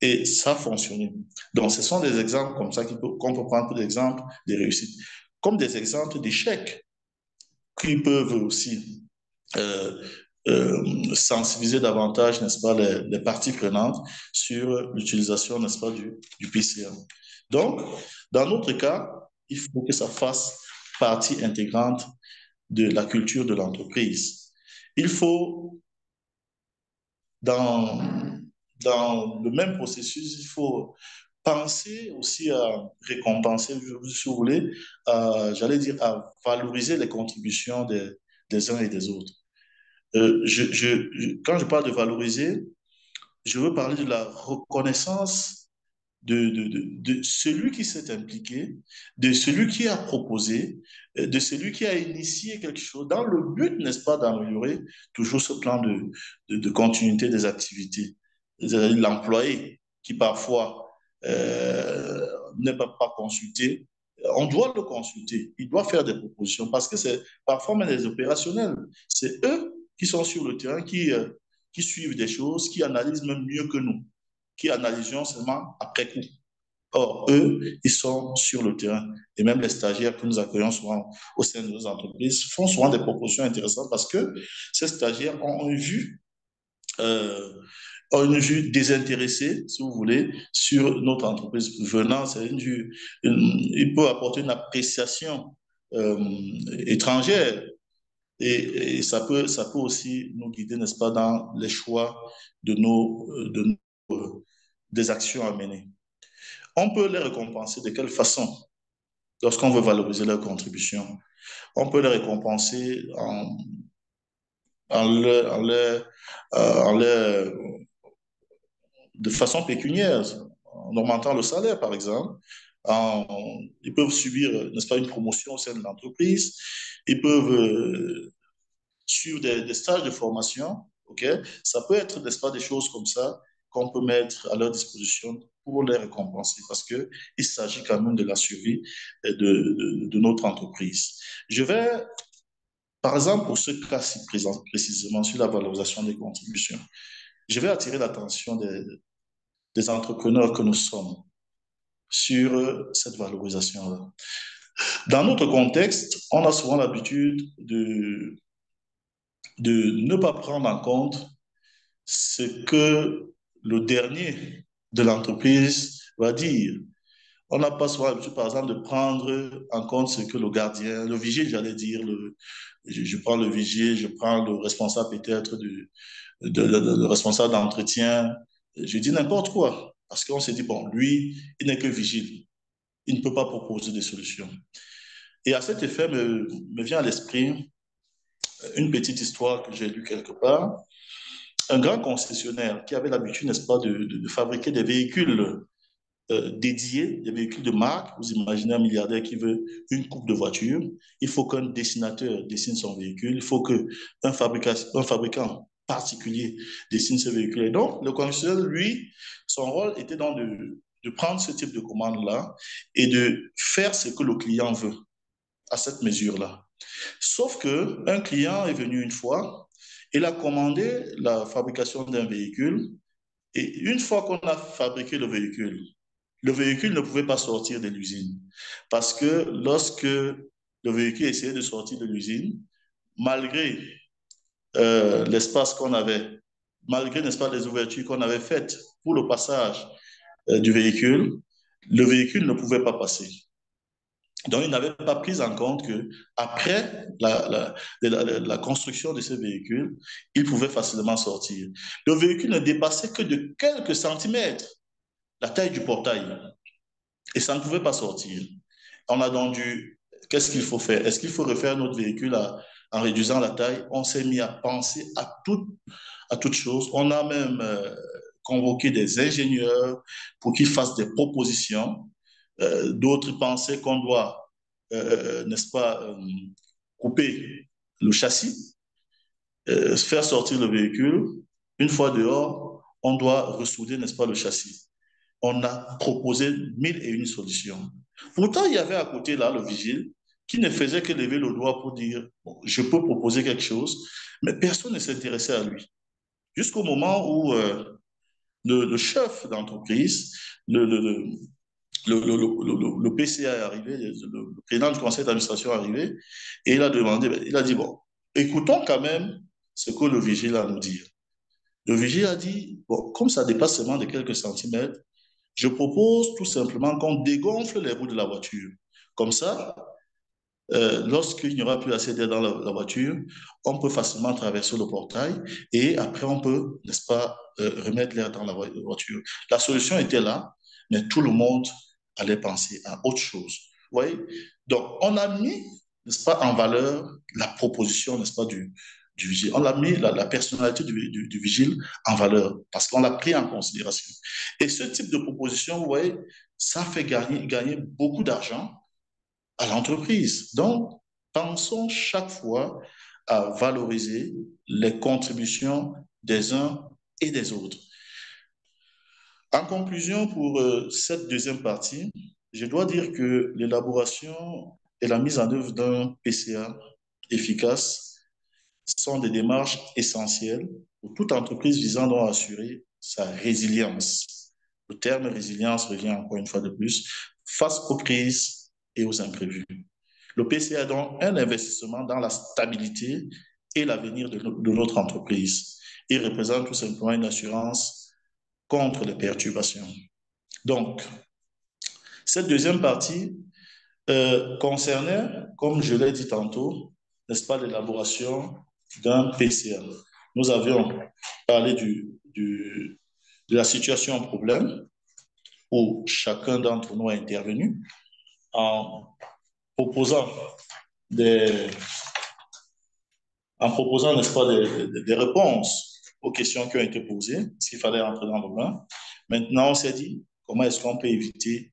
et ça a fonctionné. Donc, ce sont des exemples comme ça qu'on peut prendre pour des exemples de réussite, comme des exemples d'échecs qui peuvent aussi sensibiliser davantage, n'est-ce pas, les parties prenantes sur l'utilisation, n'est-ce pas, du PCA. Donc, dans notre cas, il faut que ça fasse partie intégrante de la culture de l'entreprise. Il faut, dans le même processus, il faut penser aussi à récompenser, si vous voulez, j'allais dire, à valoriser les contributions des uns et des autres. Quand je parle de valoriser, je veux parler de la reconnaissance de celui qui s'est impliqué, de celui qui a proposé, de celui qui a initié quelque chose, dans le but, n'est-ce pas, d'améliorer toujours ce plan de continuité des activités. L'employé qui parfois n'est pas consulté, on doit le consulter, il doit faire des propositions parce que c'est parfois même des opérationnels. C'est eux qui sont sur le terrain, qui suivent des choses, qui analysent même mieux que nous, qui analysions seulement après coup. Or, eux, ils sont sur le terrain. Et même les stagiaires que nous accueillons souvent au sein de nos entreprises font souvent des propositions intéressantes parce que ces stagiaires ont une vue désintéressée, si vous voulez, sur notre entreprise. Venant, c'est il peut apporter une appréciation étrangère. Et ça peut aussi nous guider, n'est-ce pas, dans les choix des actions à mener. On peut les récompenser de quelle façon lorsqu'on veut valoriser leur contribution? On peut les récompenser de façon pécuniaire, en augmentant le salaire, par exemple. Ils peuvent subir, n'est-ce pas, une promotion au sein de l'entreprise. Ils peuvent suivre des stages de formation. Ok, ça peut être, n'est-ce pas, des choses comme ça qu'on peut mettre à leur disposition pour les récompenser parce qu'il s'agit quand même de la survie de notre entreprise. Je vais, par exemple, pour ce cas-ci précisément sur la valorisation des contributions, je vais attirer l'attention des entrepreneurs que nous sommes sur cette valorisation-là. Dans notre contexte, on a souvent l'habitude de ne pas prendre en compte ce que le dernier de l'entreprise va dire. On n'a pas souvent l'habitude, par exemple, de prendre en compte ce que le gardien, le vigile, j'allais dire, je prends le vigile, je prends le responsable peut-être le responsable d'entretien, je dis n'importe quoi. Parce qu'on s'est dit, bon, lui, il n'est que vigile. Il ne peut pas proposer des solutions. Et à cet effet, me vient à l'esprit une petite histoire que j'ai lue quelque part. Un grand concessionnaire qui avait l'habitude, n'est-ce pas, de fabriquer des véhicules dédiés, des véhicules de marque. Vous imaginez un milliardaire qui veut une coupe de voiture. Il faut qu'un dessinateur dessine son véhicule. Il faut qu'un fabricant particulier dessine ce véhicule. Et donc, le concessionnaire, lui, son rôle était donc de prendre ce type de commande-là et de faire ce que le client veut à cette mesure-là. Sauf qu'un client est venu une fois, il a commandé la fabrication d'un véhicule et une fois qu'on a fabriqué le véhicule ne pouvait pas sortir de l'usine parce que lorsque le véhicule essayait de sortir de l'usine, malgré l'espace qu'on avait, malgré, n'est-ce pas, les ouvertures qu'on avait faites pour le passage du véhicule, le véhicule ne pouvait pas passer. Donc, il n'avait pas pris en compte qu'après la construction de ce véhicule, il pouvait facilement sortir. Le véhicule ne dépassait que de quelques centimètres la taille du portail. Et ça ne pouvait pas sortir. On a donc dû, qu'est-ce qu'il faut faire? Est-ce qu'il faut refaire notre véhicule en réduisant la taille? On s'est mis à penser à toute chose. On a même convoqué des ingénieurs pour qu'ils fassent des propositions. D'autres pensaient qu'on doit, n'est-ce pas, couper le châssis, faire sortir le véhicule. Une fois dehors, on doit ressouder, n'est-ce pas, le châssis. On a proposé mille et une solutions. Pourtant, il y avait à côté là le vigile qui ne faisait que lever le doigt pour dire bon, je peux proposer quelque chose, mais personne ne s'intéressait à lui. Jusqu'au moment où le chef d'entreprise, le PCA est arrivé, le président du conseil d'administration est arrivé, et il a demandé, il a dit bon, écoutons quand même ce que le vigile a à nous dire. Le vigile a dit bon, comme ça dépasse seulement de quelques centimètres, je propose tout simplement qu'on dégonfle les roues de la voiture. Comme ça, lorsqu'il n'y aura plus assez d'air dans la voiture, on peut facilement traverser le portail et après on peut, n'est-ce pas, remettre l'air dans la voiture. La solution était là, mais tout le monde allait penser à autre chose. Vous voyez? Donc, on a mis, n'est-ce pas, en valeur la proposition, n'est-ce pas, du vigile. On a mis la personnalité du vigile en valeur parce qu'on l'a pris en considération. Et ce type de proposition, vous voyez, ça fait gagner beaucoup d'argent à l'entreprise. Donc, pensons chaque fois à valoriser les contributions des uns et des autres. En conclusion, pour cette deuxième partie, je dois dire que l'élaboration et la mise en œuvre d'un PCA efficace sont des démarches essentielles pour toute entreprise visant donc à assurer sa résilience. Le terme résilience revient encore une fois de plus face aux crises et aux imprévus. Le PCA est donc un investissement dans la stabilité et l'avenir de notre entreprise. Il représente tout simplement une assurance contre les perturbations. Donc, cette deuxième partie concernait, comme je l'ai dit tantôt, n'est-ce pas, l'élaboration d'un PCA. Nous avions parlé de la situation en problème où chacun d'entre nous a intervenu en proposant n'est-ce pas, des réponses aux questions qui ont été posées, s'il fallait rentrer dans le bain. Maintenant, on s'est dit, comment est-ce qu'on peut éviter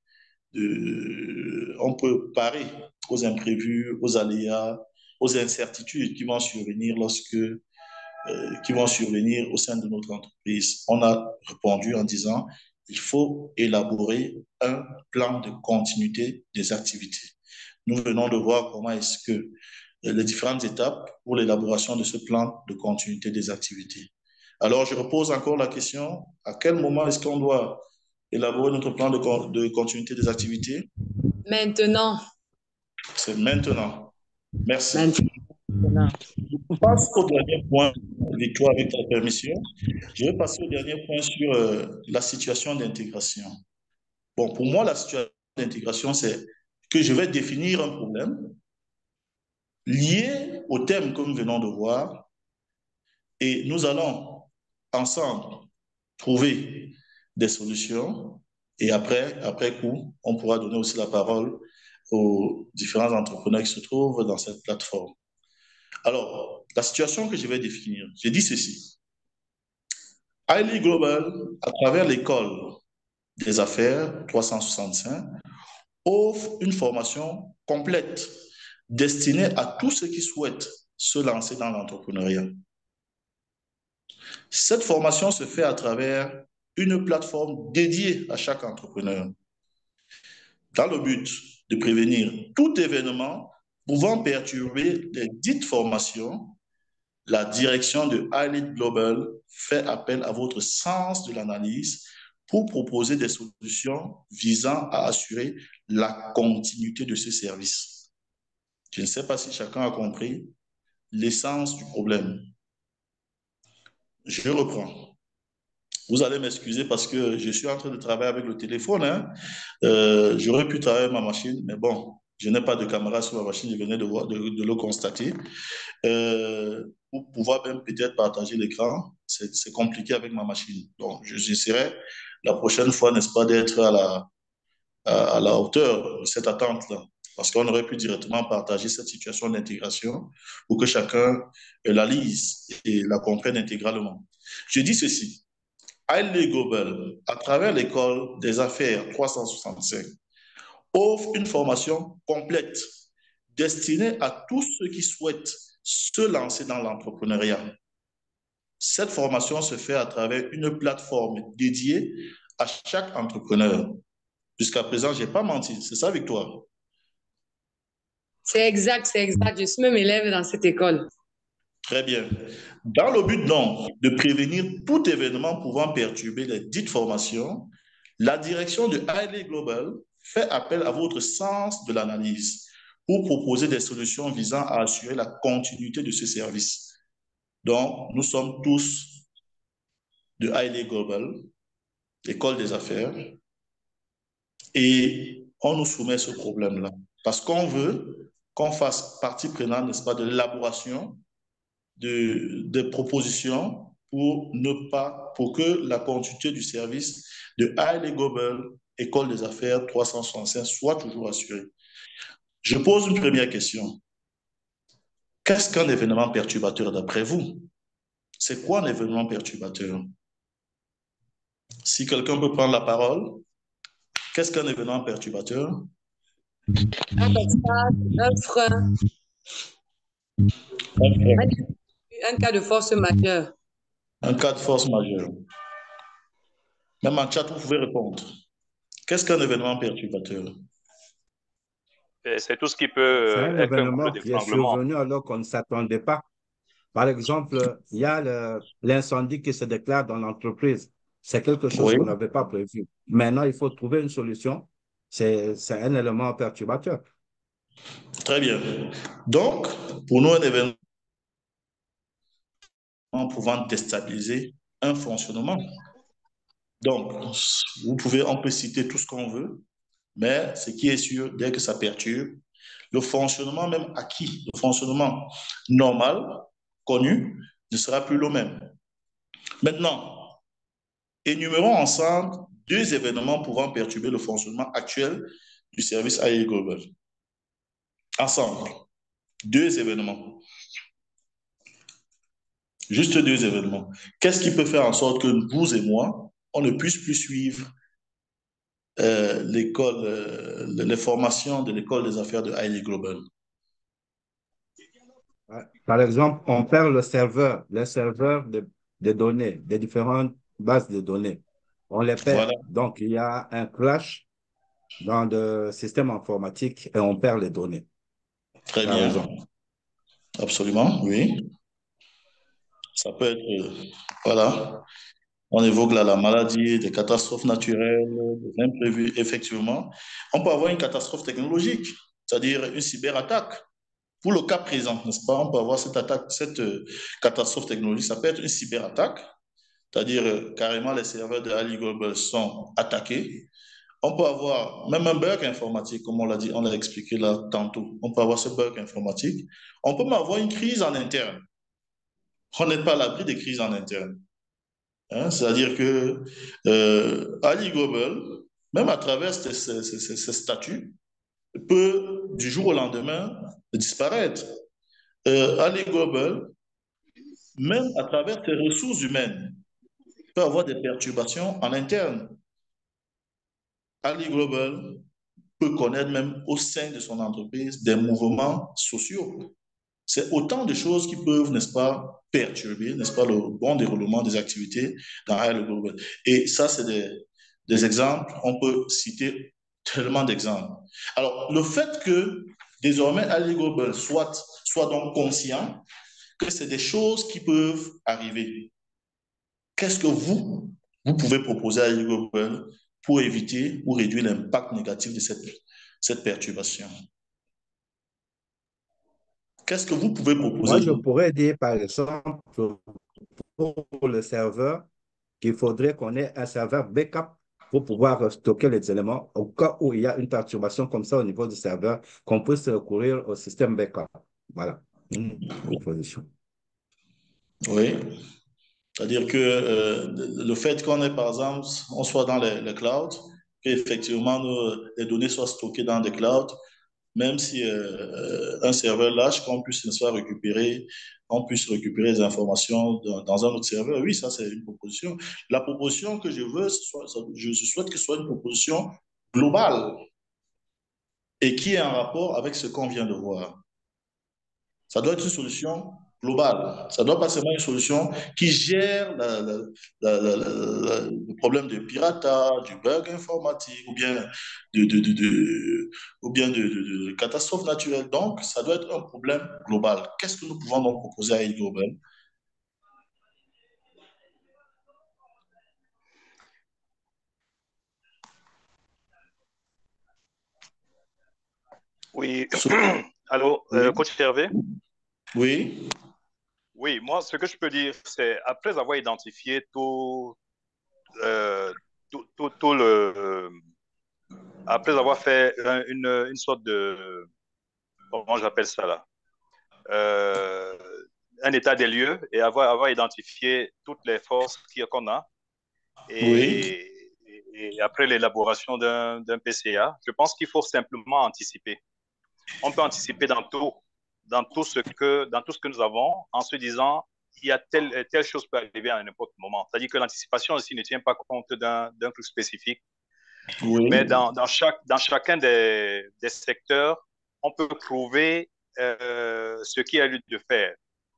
on peut parer aux imprévus, aux aléas, aux incertitudes qui vont survenir qui vont survenir au sein de notre entreprise. On a répondu en disant, il faut élaborer un plan de continuité des activités. Nous venons de voir comment est-ce que les différentes étapes pour l'élaboration de ce plan de continuité des activités. Alors, je repose encore la question, à quel moment est-ce qu'on doit élaborer notre plan de continuité des activités? Maintenant. C'est maintenant. Merci. Maintenant. Je passe au dernier point, Victoire, avec ta permission. Je vais passer au dernier point sur la situation d'intégration. Bon, pour moi, la situation d'intégration, c'est que je vais définir un problème lié au thème que nous venons de voir et nous allons ensemble trouver des solutions et après coup, on pourra donner aussi la parole aux différents entrepreneurs qui se trouvent dans cette plateforme. Alors, la situation que je vais définir, j'ai dit ceci. Highly Global, à travers l'école des affaires 365, offre une formation complète destinée à tous ceux qui souhaitent se lancer dans l'entrepreneuriat. Cette formation se fait à travers une plateforme dédiée à chaque entrepreneur, dans le but de prévenir tout événement pouvant perturber les dites formations. La direction de Highlight Global fait appel à votre sens de l'analyse pour proposer des solutions visant à assurer la continuité de ce service. Je ne sais pas si chacun a compris l'essence du problème. Je reprends. Vous allez m'excuser parce que je suis en train de travailler avec le téléphone. Hein. J'aurais pu travailler avec ma machine, mais bon, je n'ai pas de caméra sur ma machine, je venais de le constater. Pour pouvoir même peut-être partager l'écran, c'est compliqué avec ma machine. Donc, j'essaierai la prochaine fois, n'est-ce pas, d'être à à la hauteur de cette attente-là. Parce qu'on aurait pu directement partager cette situation d'intégration pour que chacun la lise et la comprenne intégralement. Je dis ceci, Haile Global, à travers l'école des affaires 365, offre une formation complète destinée à tous ceux qui souhaitent se lancer dans l'entrepreneuriat. Cette formation se fait à travers une plateforme dédiée à chaque entrepreneur. Jusqu'à présent, je n'ai pas menti. C'est ça, Victoire? C'est exact, c'est exact. Je suis même élève dans cette école. Très bien. Dans le but, donc, de prévenir tout événement pouvant perturber les dites formations, la direction de Haile Global fait appel à votre sens de l'analyse pour proposer des solutions visant à assurer la continuité de ce service. Donc, nous sommes tous de Haile Global, école des affaires, et on nous soumet ce problème-là parce qu'on veut qu'on fasse partie prenante, n'est-ce pas, de l'élaboration de propositions pour que la continuité du service de Haile Global, école des affaires 365, soit toujours assurée. Je pose une première question. Qu'est-ce qu'un événement perturbateur d'après vous? C'est quoi un événement perturbateur? Si quelqu'un peut prendre la parole, qu'est-ce qu'un événement perturbateur? Un obstacle, un frein, un cas de force majeure. Un cas de force majeure. Même en chat, vous pouvez répondre. Qu'est-ce qu'un événement perturbateur? C'est tout ce qui peut C'est un être un événement coup qui est d'étranglement. survenu alors qu'on ne s'attendait pas. Par exemple, il y a l'incendie qui se déclare dans l'entreprise. C'est quelque chose Oui, qu'on n'avait pas prévu. Maintenant, il faut trouver une solution. C'est un élément perturbateur. très bien. Donc, pour nous, un événement pouvant déstabiliser un fonctionnement. Donc, on peut citer tout ce qu'on veut, mais ce qui est sûr, dès que ça perturbe, le fonctionnement même acquis, le fonctionnement normal, connu, ne sera plus le même. Maintenant, énumérons ensemble deux événements pouvant perturber le fonctionnement actuel du service AI Global. Ensemble, deux événements. Juste deux événements. Qu'est-ce qui peut faire en sorte que vous et moi, on ne puisse plus suivre les formations de l'école des affaires de AI Global? Par exemple, on perd le serveur de données, des différentes bases de données. On les Voilà, perd. Donc, il y a un crash dans le système informatique et on perd les données. très Par bien. exemple. Absolument, oui. Ça peut être, voilà, on évoque là la maladie, des catastrophes naturelles, des imprévus, effectivement. On peut avoir une catastrophe technologique, c'est-à-dire une cyberattaque. Pour le cas présent, n'est-ce pas, on peut avoir cette attaque, cette catastrophe technologique, ça peut être une cyberattaque, c'est-à-dire carrément les serveurs de Ali Global sont attaqués. On peut avoir même un bug informatique, comme on l'a dit, on l'a expliqué là tantôt. On peut avoir ce bug informatique. On peut même avoir une crise en interne. On n'est pas à l'abri des crises en interne. Hein? C'est-à-dire que Ali Global, même à travers ces statuts, peut du jour au lendemain disparaître. Ali Global, même à travers ses ressources humaines, peut avoir des perturbations en interne. Ali Global peut connaître même au sein de son entreprise des mouvements sociaux. C'est autant de choses qui peuvent, n'est-ce pas, perturber, n'est-ce pas, le bon déroulement des activités dans Ali Global. Et ça, c'est des exemples, on peut citer tellement d'exemples. Alors, le fait que désormais Ali Global soit donc conscient que c'est des choses qui peuvent arriver. Qu'est-ce que vous pouvez proposer à Ali Global pour éviter ou réduire l'impact négatif de cette perturbation? Qu'est-ce que vous pouvez Moi, proposer? je pourrais dire, par exemple, pour le serveur, qu'il faudrait qu'on ait un serveur backup pour pouvoir stocker les éléments au cas où il y a une perturbation comme ça au niveau du serveur, qu'on puisse recourir au système backup. Voilà, une proposition. Oui, c'est-à-dire que le fait qu'on ait, par exemple, on soit dans les clouds qu'effectivement les données soient stockées dans des clouds, même si un serveur lâche, qu'on puisse ne soit récupérer, on puisse récupérer les informations dans un autre serveur. Oui, ça, c'est une proposition. La proposition que je veux, je souhaite que ce soit une proposition globale et qui est en rapport avec ce qu'on vient de voir. Ça doit être une solution globale. Ça ne doit pas seulement être une solution qui gère le problème de piratage, du bug informatique ou bien de catastrophes naturelles. Donc, ça doit être un problème global. Qu'est-ce que nous pouvons donc proposer à iGlobal? Oui, allô, coach Hervé? Oui. Oui, moi, ce que je peux dire, c'est après avoir identifié après avoir fait une sorte de, comment j'appelle ça là, un état des lieux et avoir identifié toutes les forces qu'on a Oui. et après l'élaboration d'un PCA, je pense qu'il faut simplement anticiper. On peut anticiper dans tout ce que nous avons en se disant il y a telle chose peut arriver à n'importe quel moment. C'est-à-dire que l'anticipation aussi ne tient pas compte d'un truc spécifique. Oui. Mais dans chacun des secteurs, on peut trouver ce qu'il y a lieu de faire.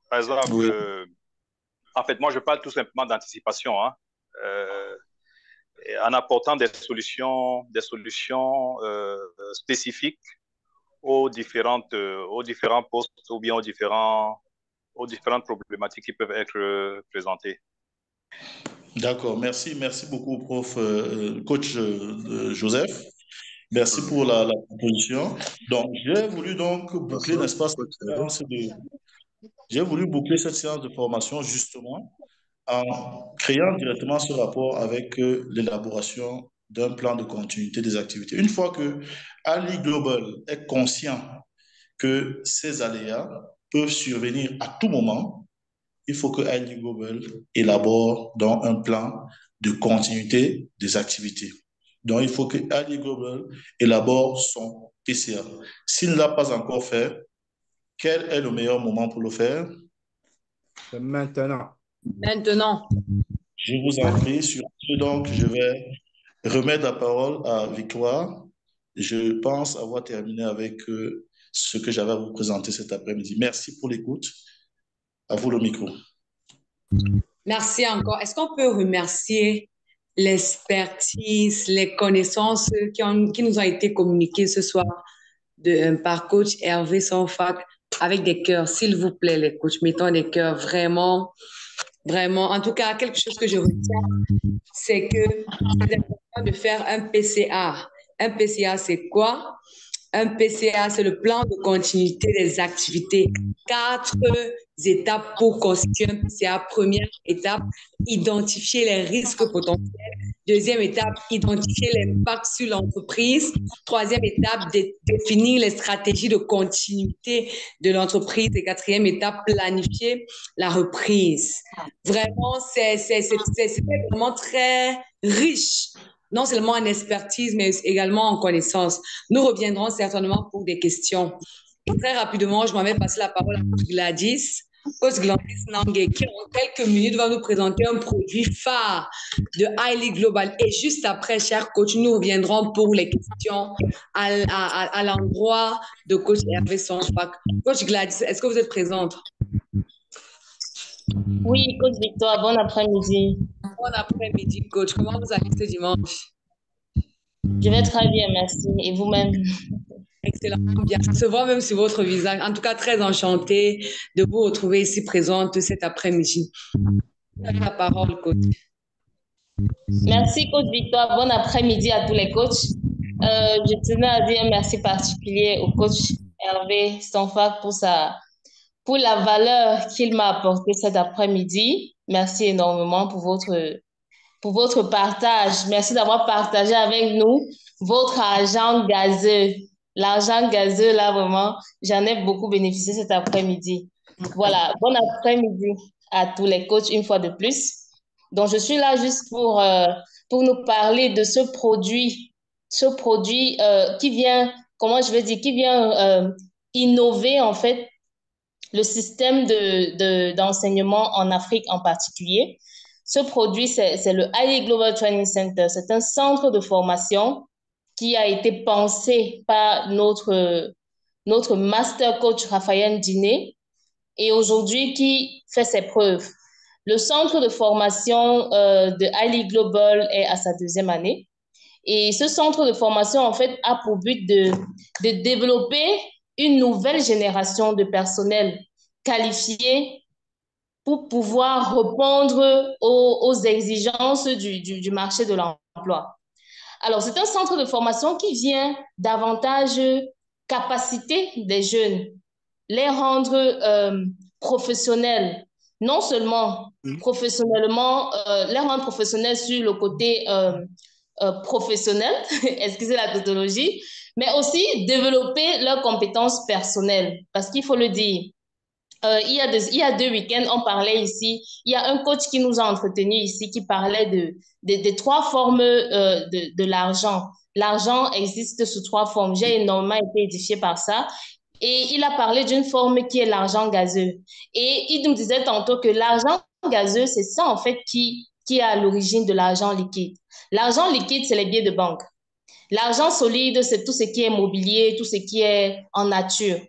Par exemple, Oui. en fait, moi, je parle tout simplement d'anticipation, hein, en apportant des solutions spécifiques aux différents postes ou bien aux différentes problématiques qui peuvent être présentées. D'accord, merci beaucoup, prof, coach Joseph. Merci pour la proposition. Donc, j'ai voulu donc boucler, n'est-ce pas, j'ai voulu boucler cette séance de formation justement en créant directement ce rapport avec l'élaboration d'un plan de continuité des activités. Une fois que Ali Global est conscient que ces aléas peuvent survenir à tout moment, il faut que Ali Global élabore donc un plan de continuité des activités. Donc, il faut que Ali Global élabore son PCA. S'il ne l'a pas encore fait, quel est le meilleur moment pour le faire? Maintenant. Maintenant. Je vous en prie. Sur ce, donc, je vais remettre la parole à Victoire. Je pense avoir terminé avec ce que j'avais à vous présenter cet après-midi. Merci pour l'écoute. À vous le micro. Merci encore. Est-ce qu'on peut remercier l'expertise, les connaissances qui nous ont été communiquées ce soir par coach Hervé Sonfac avec des cœurs, s'il vous plaît, les coachs, mettons des cœurs vraiment, vraiment. En tout cas, quelque chose que je retiens, c'est que c'est important de faire un PCA. Un PCA, c'est quoi? Un PCA, c'est le plan de continuité des activités. 4 étapes pour constituer un PCA. Première étape, identifier les risques potentiels. Deuxième étape, identifier l'impact sur l'entreprise. Troisième étape, définir les stratégies de continuité de l'entreprise. Et quatrième étape, planifier la reprise. Vraiment, c'est vraiment très riche, non seulement en expertise, mais également en connaissances. Nous reviendrons certainement pour des questions. Et très rapidement, je m'en vais passer la parole à Gladys. Coach Gladys Nangue, qui en quelques minutes va nous présenter un produit phare de Highly Global. Et juste après, cher coach, nous reviendrons pour les questions à l'endroit de coach Hervé Sonfac. Coach Gladys, est-ce que vous êtes présente? Oui, coach Victoire, bon après-midi. Bon après-midi, coach. Comment vous allez ce dimanche? Je vais très bien, merci. Et vous-même? Excellent, bien. Ça se voit même sur votre visage. En tout cas, très enchantée de vous retrouver ici présente cet après-midi. Vous avez la parole, coach. Merci, coach Victoire. Bon après-midi à tous les coachs. Je tenais à dire un merci particulier au coach Hervé Sonfac pour la valeur qu'il m'a apportée cet après-midi. Merci énormément pour votre partage. Merci d'avoir partagé avec nous votre argent gazeux. L'argent gazeux, là, vraiment, j'en ai beaucoup bénéficié cet après-midi. Voilà, bon après-midi à tous les coachs une fois de plus. Donc, je suis là juste pour nous parler de ce produit ce produit qui vient, comment je vais dire, qui vient innover en fait le système d'enseignement en Afrique en particulier. Ce produit, c'est le Haile Global Training Center. C'est un centre de formation qui a été pensé par notre master coach Raphaël Diné et aujourd'hui qui fait ses preuves. Le centre de formation de Haile Global est à sa 2e année. Et ce centre de formation, en fait, a pour but de développer une nouvelle génération de personnel qualifié pour pouvoir répondre aux exigences du marché de l'emploi. Alors, c'est un centre de formation qui vient davantage capaciter des jeunes, les rendre professionnels, non seulement professionnellement, les rendre professionnels sur le côté professionnel, excusez la tautologie, mais aussi développer leurs compétences personnelles. Parce qu'il faut le dire, il y a 2 week-ends, on parlait ici, il y a un coach qui nous a entretenus ici qui parlait des 3 formes de l'argent. L'argent existe sous 3 formes. J'ai énormément été édifiée par ça. Et il a parlé d'une forme qui est l'argent gazeux. Et il nous disait tantôt que l'argent gazeux, c'est ça en fait qui est à l'origine de l'argent liquide. L'argent liquide, c'est les billets de banque. L'argent solide, c'est tout ce qui est mobilier, tout ce qui est en nature.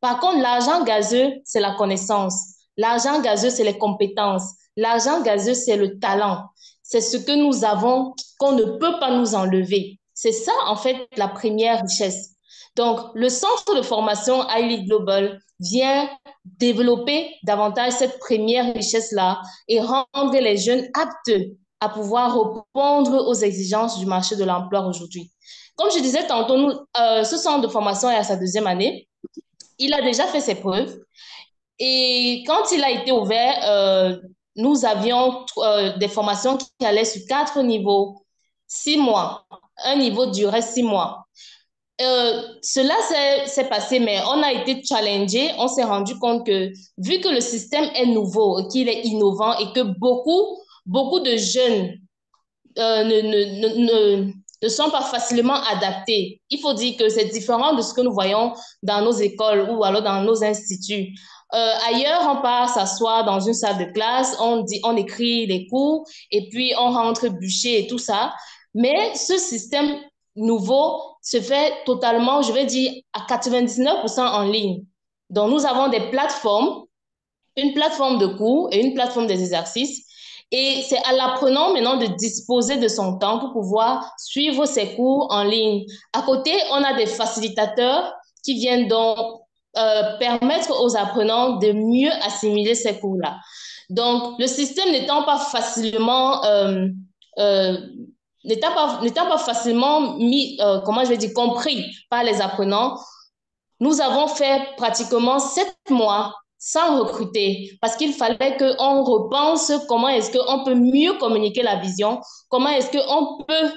Par contre, l'argent gazeux, c'est la connaissance. L'argent gazeux, c'est les compétences. L'argent gazeux, c'est le talent. C'est ce que nous avons qu'on ne peut pas nous enlever. C'est ça, en fait, la première richesse. Donc, le centre de formation Haile Global vient développer davantage cette première richesse-là et rendre les jeunes aptes à pouvoir répondre aux exigences du marché de l'emploi aujourd'hui. Comme je disais tantôt, ce centre de formation est à sa 2e année. Il a déjà fait ses preuves. Et quand il a été ouvert, nous avions des formations qui allaient sur 4 niveaux, 6 mois. Un niveau durait 6 mois. Cela s'est passé, mais on a été challengé. On s'est rendu compte que, vu que le système est nouveau, qu'il est innovant et que beaucoup de jeunes ne sont pas facilement adaptés. Il faut dire que c'est différent de ce que nous voyons dans nos écoles ou alors dans nos instituts. Ailleurs, on part s'asseoir dans une salle de classe, on écrit les cours et puis on rentre bûcher et tout ça. Mais ce système nouveau se fait totalement, je vais dire, à 99% en ligne. Donc, nous avons des plateformes, une plateforme de cours et une plateforme des exercices. Et c'est à l'apprenant maintenant de disposer de son temps pour pouvoir suivre ses cours en ligne. À côté, on a des facilitateurs qui viennent donc permettre aux apprenants de mieux assimiler ces cours-là. Donc, le système n'étant pas facilement mis, comment je vais dire, compris par les apprenants, nous avons fait pratiquement 7 mois sans recruter parce qu'il fallait qu'on repense comment est-ce qu'on peut mieux communiquer la vision, comment est-ce qu'on peut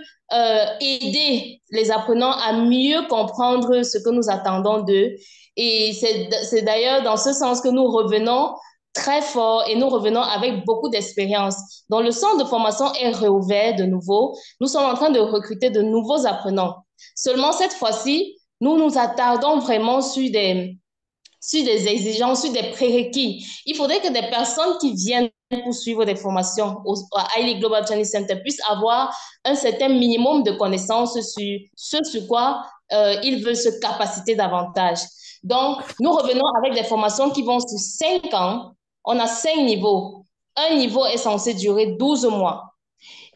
aider les apprenants à mieux comprendre ce que nous attendons d'eux. Et c'est d'ailleurs dans ce sens que nous revenons très fort et nous revenons avec beaucoup d'expérience. Donc, le centre de formation est réouvert de nouveau. Nous sommes en train de recruter de nouveaux apprenants. Seulement, cette fois-ci, nous nous attardons vraiment sur des exigences, sur des prérequis. Il faudrait que des personnes qui viennent pour suivre des formations à Haile Global Training Center puissent avoir un certain minimum de connaissances sur ce sur quoi ils veulent se capaciter davantage. Donc, nous revenons avec des formations qui vont sur 5 ans. On a 5 niveaux. Un niveau est censé durer 12 mois.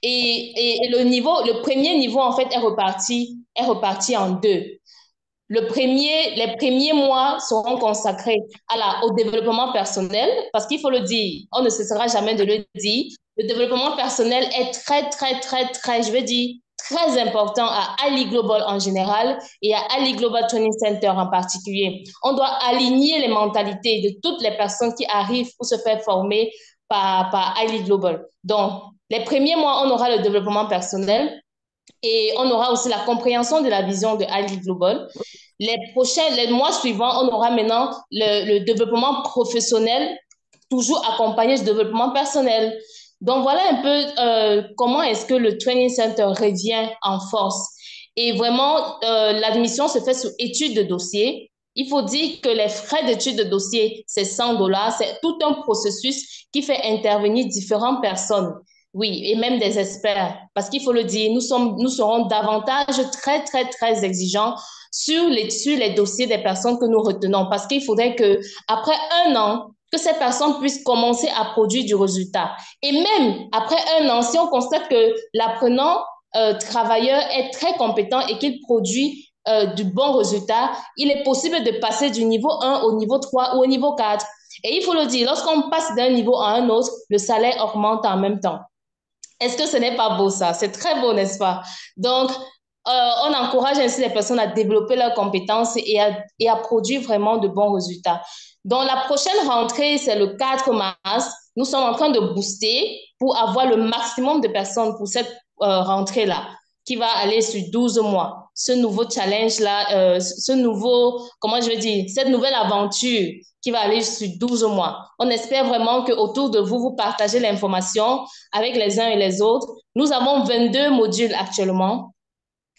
Et le premier niveau, en fait, est reparti en 2. Les premiers mois seront consacrés au développement personnel, parce qu'il faut le dire, on ne cessera jamais de le dire, le développement personnel est très, très, très, très, je veux dire, très important à Haile Global en général et à Haile Global Training Center en particulier. On doit aligner les mentalités de toutes les personnes qui arrivent pour se faire former par Haile Global. Donc, les premiers mois, on aura le développement personnel. Et on aura aussi la compréhension de la vision de Haile Global. Les mois suivants, on aura maintenant le développement professionnel, toujours accompagné du développement personnel. Donc, voilà un peu comment est-ce que le Training Center revient en force. Et vraiment, l'admission se fait sur étude de dossier. Il faut dire que les frais d'étude de dossier, c'est 100 $. C'est tout un processus qui fait intervenir différentes personnes. Oui, et même des experts. Parce qu'il faut le dire, nous serons davantage très, très, très exigeants sur les dossiers des personnes que nous retenons. Parce qu'il faudrait que, après 1 an, que ces personnes puissent commencer à produire du résultat. Et même après 1 an, si on constate que l'apprenant travailleur est très compétent et qu'il produit du bon résultat, il est possible de passer du niveau 1 au niveau 3 ou au niveau 4. Et il faut le dire, lorsqu'on passe d'un niveau à un autre, le salaire augmente en même temps. Est-ce que ce n'est pas beau ça? C'est très beau, n'est-ce pas? Donc, on encourage ainsi les personnes à développer leurs compétences et à produire vraiment de bons résultats. Donc, la prochaine rentrée, c'est le 4 mars. Nous sommes en train de booster pour avoir le maximum de personnes pour cette rentrée-là, qui va aller sur 12 mois. Ce nouveau challenge-là, comment je vais dire, cette nouvelle aventure qui va aller sur 12 mois. On espère vraiment qu'autour de vous, vous partagez l'information avec les uns et les autres. Nous avons 22 modules actuellement.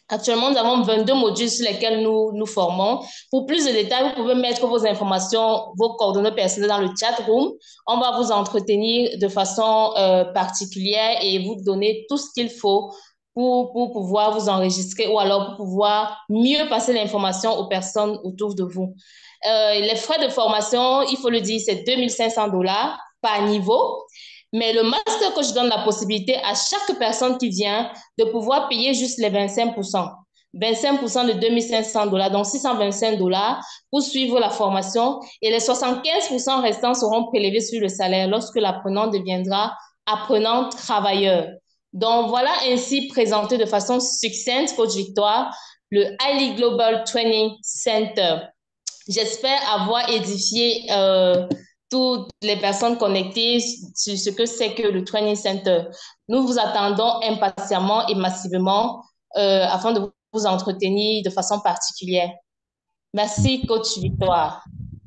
Actuellement, nous avons 22 modules sur lesquels nous formons. Pour plus de détails, vous pouvez mettre vos informations, vos coordonnées personnelles dans le chat room. On va vous entretenir de façon particulière et vous donner tout ce qu'il faut pour pouvoir vous enregistrer ou alors pour pouvoir mieux passer l'information aux personnes autour de vous. Les frais de formation, il faut le dire, c'est 2500 $ par niveau. Mais le Master Coach donne la possibilité à chaque personne qui vient de pouvoir payer juste les 25%. 25% de 2500 $, donc 625 $ pour suivre la formation. Et les 75% restants seront prélevés sur le salaire lorsque l'apprenant deviendra apprenant travailleur. Donc, voilà ainsi présenté de façon succincte, Coach Victoire, le Highly Global Training Center. J'espère avoir édifié toutes les personnes connectées sur ce que c'est que le Training Center. Nous vous attendons impatiemment et massivement afin de vous entretenir de façon particulière. Merci, Coach Victoire.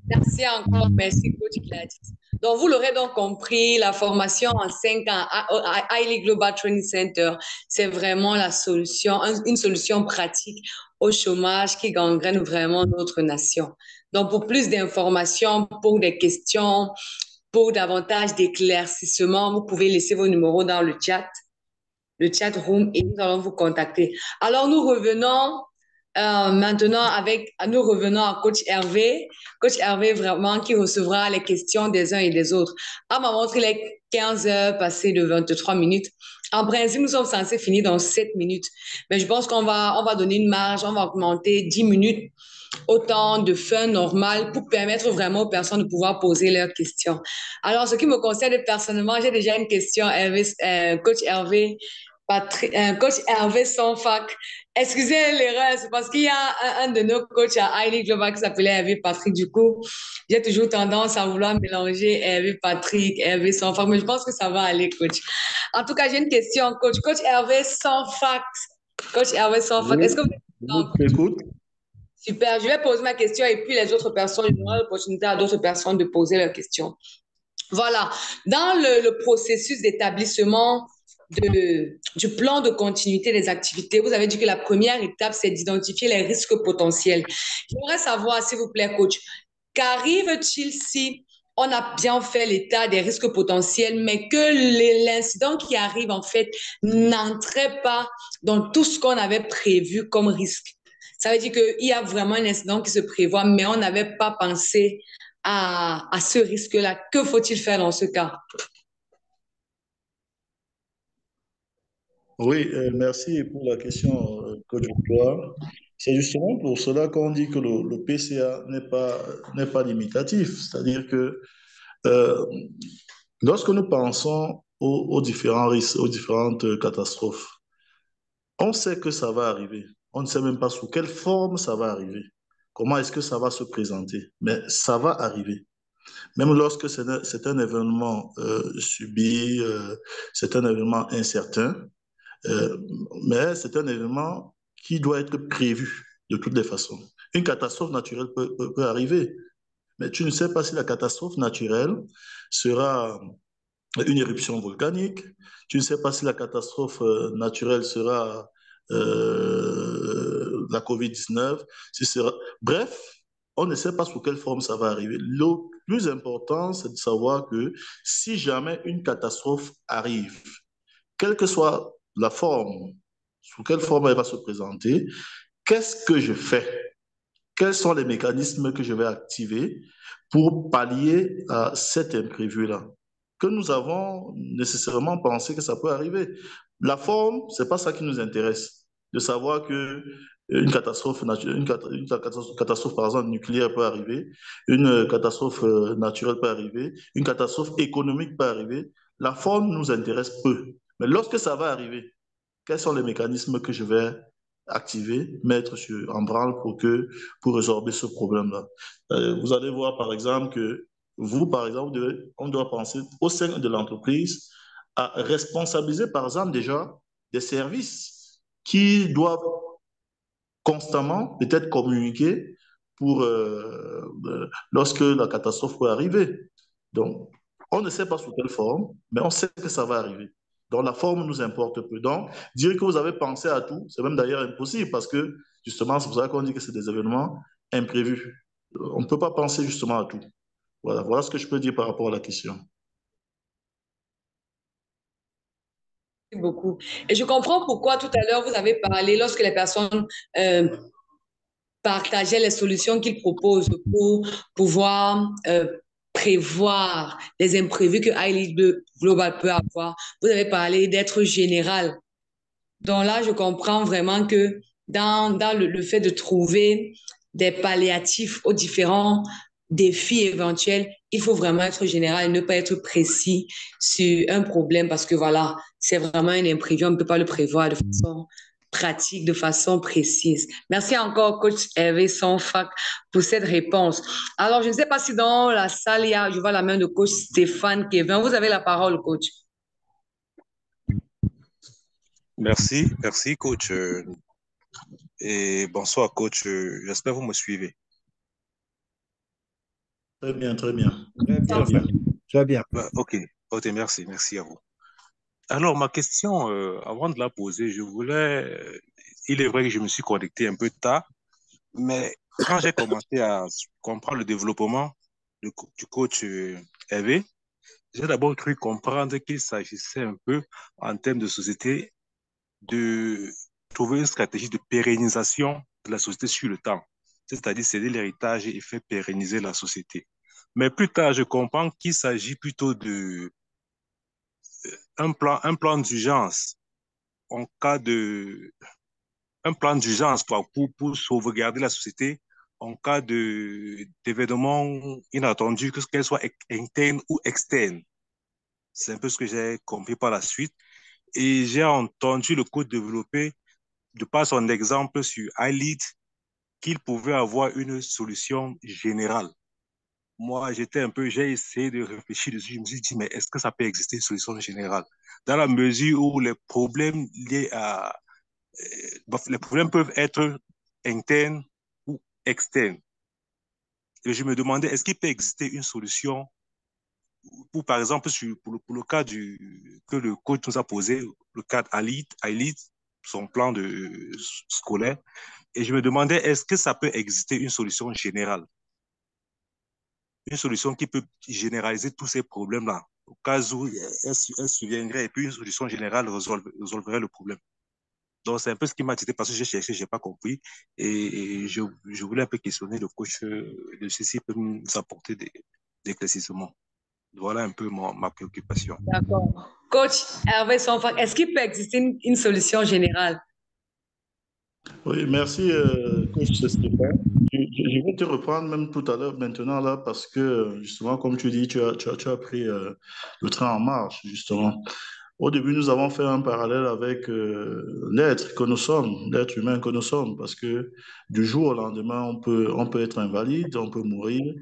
Merci encore. Merci, Coach Gladys. Donc, vous l'aurez donc compris, la formation en 5 ans à Highly Global Training Center, c'est vraiment la solution, une solution pratique au chômage qui gangrène vraiment notre nation. Donc, pour plus d'informations, pour des questions, pour davantage d'éclaircissements, vous pouvez laisser vos numéros dans le chat room et nous allons vous contacter. Alors, nous revenons maintenant nous revenons à Coach Hervé. Coach Hervé, vraiment, qui recevra les questions des uns et des autres. À ma montre, il est 15 heures passées de 23 minutes. En principe, nous sommes censés finir dans 7 minutes. Mais je pense qu'on va donner une marge, on va augmenter 10 minutes au temps de fin normal pour permettre vraiment aux personnes de pouvoir poser leurs questions. Alors, ce qui me concerne personnellement, j'ai déjà une question, Coach Hervé. Coach Hervé Sonfac. Excusez l'erreur, c'est parce qu'il y a un de nos coachs à Highly Global qui s'appelait Hervé Patrick. Du coup, j'ai toujours tendance à vouloir mélanger Hervé Patrick, Hervé Sonfac, mais je pense que ça va aller, coach. En tout cas, j'ai une question, coach. Coach Hervé Sonfac. Coach Hervé Sonfac, est-ce que vous écoutez? Super, je vais poser ma question et puis les autres personnes, je donnerai l'opportunité à d'autres personnes de poser leurs questions. Voilà, dans le processus d'établissement du plan de continuité des activités, vous avez dit que la première étape, c'est d'identifier les risques potentiels. J'aimerais savoir, s'il vous plaît, coach, qu'arrive-t-il si on a bien fait l'état des risques potentiels, mais que l'incident qui arrive, en fait, n'entrait pas dans tout ce qu'on avait prévu comme risque? Ça veut dire qu'il y a vraiment un incident qui se prévoit, mais on n'avait pas pensé à ce risque-là. Que faut-il faire dans ce cas? Oui, merci pour la question, Coach Victoire. C'est justement pour cela qu'on dit que le PCA n'est pas limitatif. C'est-à-dire que lorsque nous pensons aux différents risques, aux différentes catastrophes, on sait que ça va arriver. On ne sait même pas sous quelle forme ça va arriver. Comment est-ce que ça va se présenter? Mais ça va arriver. Même lorsque c'est un événement subi, c'est un événement incertain, mais c'est un événement qui doit être prévu de toutes les façons. Une catastrophe naturelle peut arriver, mais tu ne sais pas si la catastrophe naturelle sera une éruption volcanique, tu ne sais pas si la catastrophe naturelle sera la COVID-19. Bref, on ne sait pas sous quelle forme ça va arriver. Le plus important, c'est de savoir que si jamais une catastrophe arrive, quelle que soit la forme, sous quelle forme elle va se présenter, qu'est-ce que je fais? Quels sont les mécanismes que je vais activer pour pallier à cet imprévu-là? Que nous avons nécessairement pensé que ça peut arriver. La forme, ce n'est pas ça qui nous intéresse. De savoir que une catastrophe naturelle, une catastrophe, par exemple, nucléaire peut arriver, une catastrophe naturelle peut arriver, une catastrophe économique peut arriver. La forme nous intéresse peu. Mais lorsque ça va arriver, quels sont les mécanismes que je vais activer, mettre en branle pour résorber ce problème-là? Vous allez voir, par exemple, que vous, par exemple, on doit penser au sein de l'entreprise à responsabiliser, par exemple, déjà des services qui doivent constamment peut-être communiquer lorsque la catastrophe peut arriver. Donc, on ne sait pas sous quelle forme, mais on sait que ça va arriver. Donc, la forme nous importe peu. Donc, dire que vous avez pensé à tout, c'est même d'ailleurs impossible parce que, justement, c'est pour ça qu'on dit que c'est des événements imprévus. On ne peut pas penser justement à tout. Voilà ce que je peux dire par rapport à la question. Merci beaucoup. Et je comprends pourquoi tout à l'heure vous avez parlé lorsque les personnes partageaient les solutions qu'ils proposent pour pouvoir prévoir les imprévus que iLead Global peut avoir. Vous avez parlé d'être général. Donc là, je comprends vraiment que dans le fait de trouver des palliatifs aux différents défis éventuels, il faut vraiment être général et ne pas être précis sur un problème parce que voilà, c'est vraiment un imprévu, on ne peut pas le prévoir de façon pratique, de façon précise. Merci encore, coach Hervé Sonfac, pour cette réponse. Alors, je ne sais pas si dans la salle, je vois la main de coach Stéphane Kevin. Vous avez la parole, coach. Merci, coach. Et bonsoir, coach. J'espère que vous me suivez. Très bien, très bien. Très bien. Très bien. Ok, merci à vous. Alors, ma question, avant de la poser, il est vrai que je me suis connecté un peu tard, mais quand j'ai commencé à comprendre le développement du coach Hervé, j'ai d'abord cru comprendre qu'il s'agissait un peu, en termes de société, de trouver une stratégie de pérennisation de la société sur le temps, c'est-à-dire céder l'héritage et faire pérenniser la société. Mais plus tard, je comprends qu'il s'agit plutôt de un plan d'urgence en cas de un plan d'urgence pour sauvegarder la société en cas d'événements inattendus, qu'elle soit interne ou externe. C'est un peu ce que j'ai compris par la suite. Et j'ai entendu le coach développer, de par son exemple sur iLead, qu'il pouvait avoir une solution générale. Moi, j'ai essayé de réfléchir dessus. Je me suis dit, mais est-ce que ça peut exister une solution générale? Dans la mesure où les problèmes les problèmes peuvent être internes ou externes. Et je me demandais, est-ce qu'il peut exister une solution pour, par exemple, pour le cas que le coach nous a posé, le cas iLead, son plan scolaire. Et je me demandais, est-ce que ça peut exister une solution générale? Une solution qui peut généraliser tous ces problèmes-là, au cas où elle surviendrait, et puis une solution générale résolverait le problème. Donc, c'est un peu ce qui m'a dit parce que j'ai cherché, je n'ai pas compris. Et je voulais un peu questionner le coach de ceci peut nous apporter des éclaircissements. Voilà un peu ma préoccupation. D'accord. Coach Hervé Sonfac, est-ce qu'il peut exister une solution générale? Oui, merci, coach Stéphane. Je vais te reprendre même tout à l'heure, maintenant, là, parce que, justement, comme tu dis, tu as pris le train en marche, justement. Au début, nous avons fait un parallèle avec l'être que nous sommes, l'être humain que nous sommes, parce que du jour au lendemain, on peut être invalide, on peut mourir.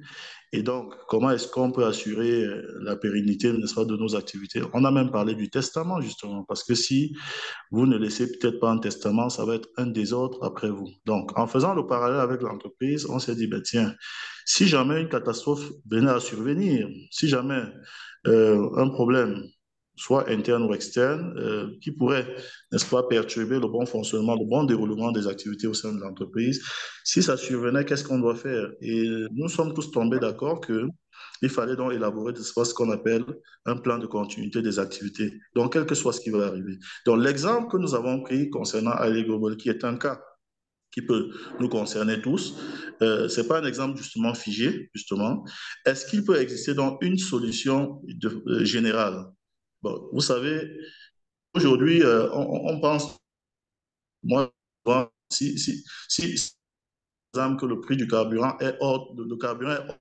Et donc, comment est-ce qu'on peut assurer la pérennité, n'est-ce pas, de nos activités? On a même parlé du testament, justement, parce que si vous ne laissez peut-être pas un testament, ça va être un désordre après vous. Donc, en faisant le parallèle avec l'entreprise, on s'est dit, ben, tiens, si jamais une catastrophe venait à survenir, si jamais un problème soit internes ou externes, qui pourraient, n'est-ce pas, perturber le bon fonctionnement, le bon déroulement des activités au sein de l'entreprise. Si ça survenait, qu'est-ce qu'on doit faire? Et nous sommes tous tombés d'accord qu'il fallait donc élaborer ce qu'on appelle un plan de continuité des activités. Donc, quel que soit ce qui va arriver. Donc, l'exemple que nous avons pris concernant Highly Global, qui est un cas qui peut nous concerner tous, ce n'est pas un exemple justement figé, justement. Est-ce qu'il peut exister donc une solution générale? Bon, vous savez, aujourd'hui, on pense, moi, si par exemple, que le prix du carburant est hors, le carburant est hors,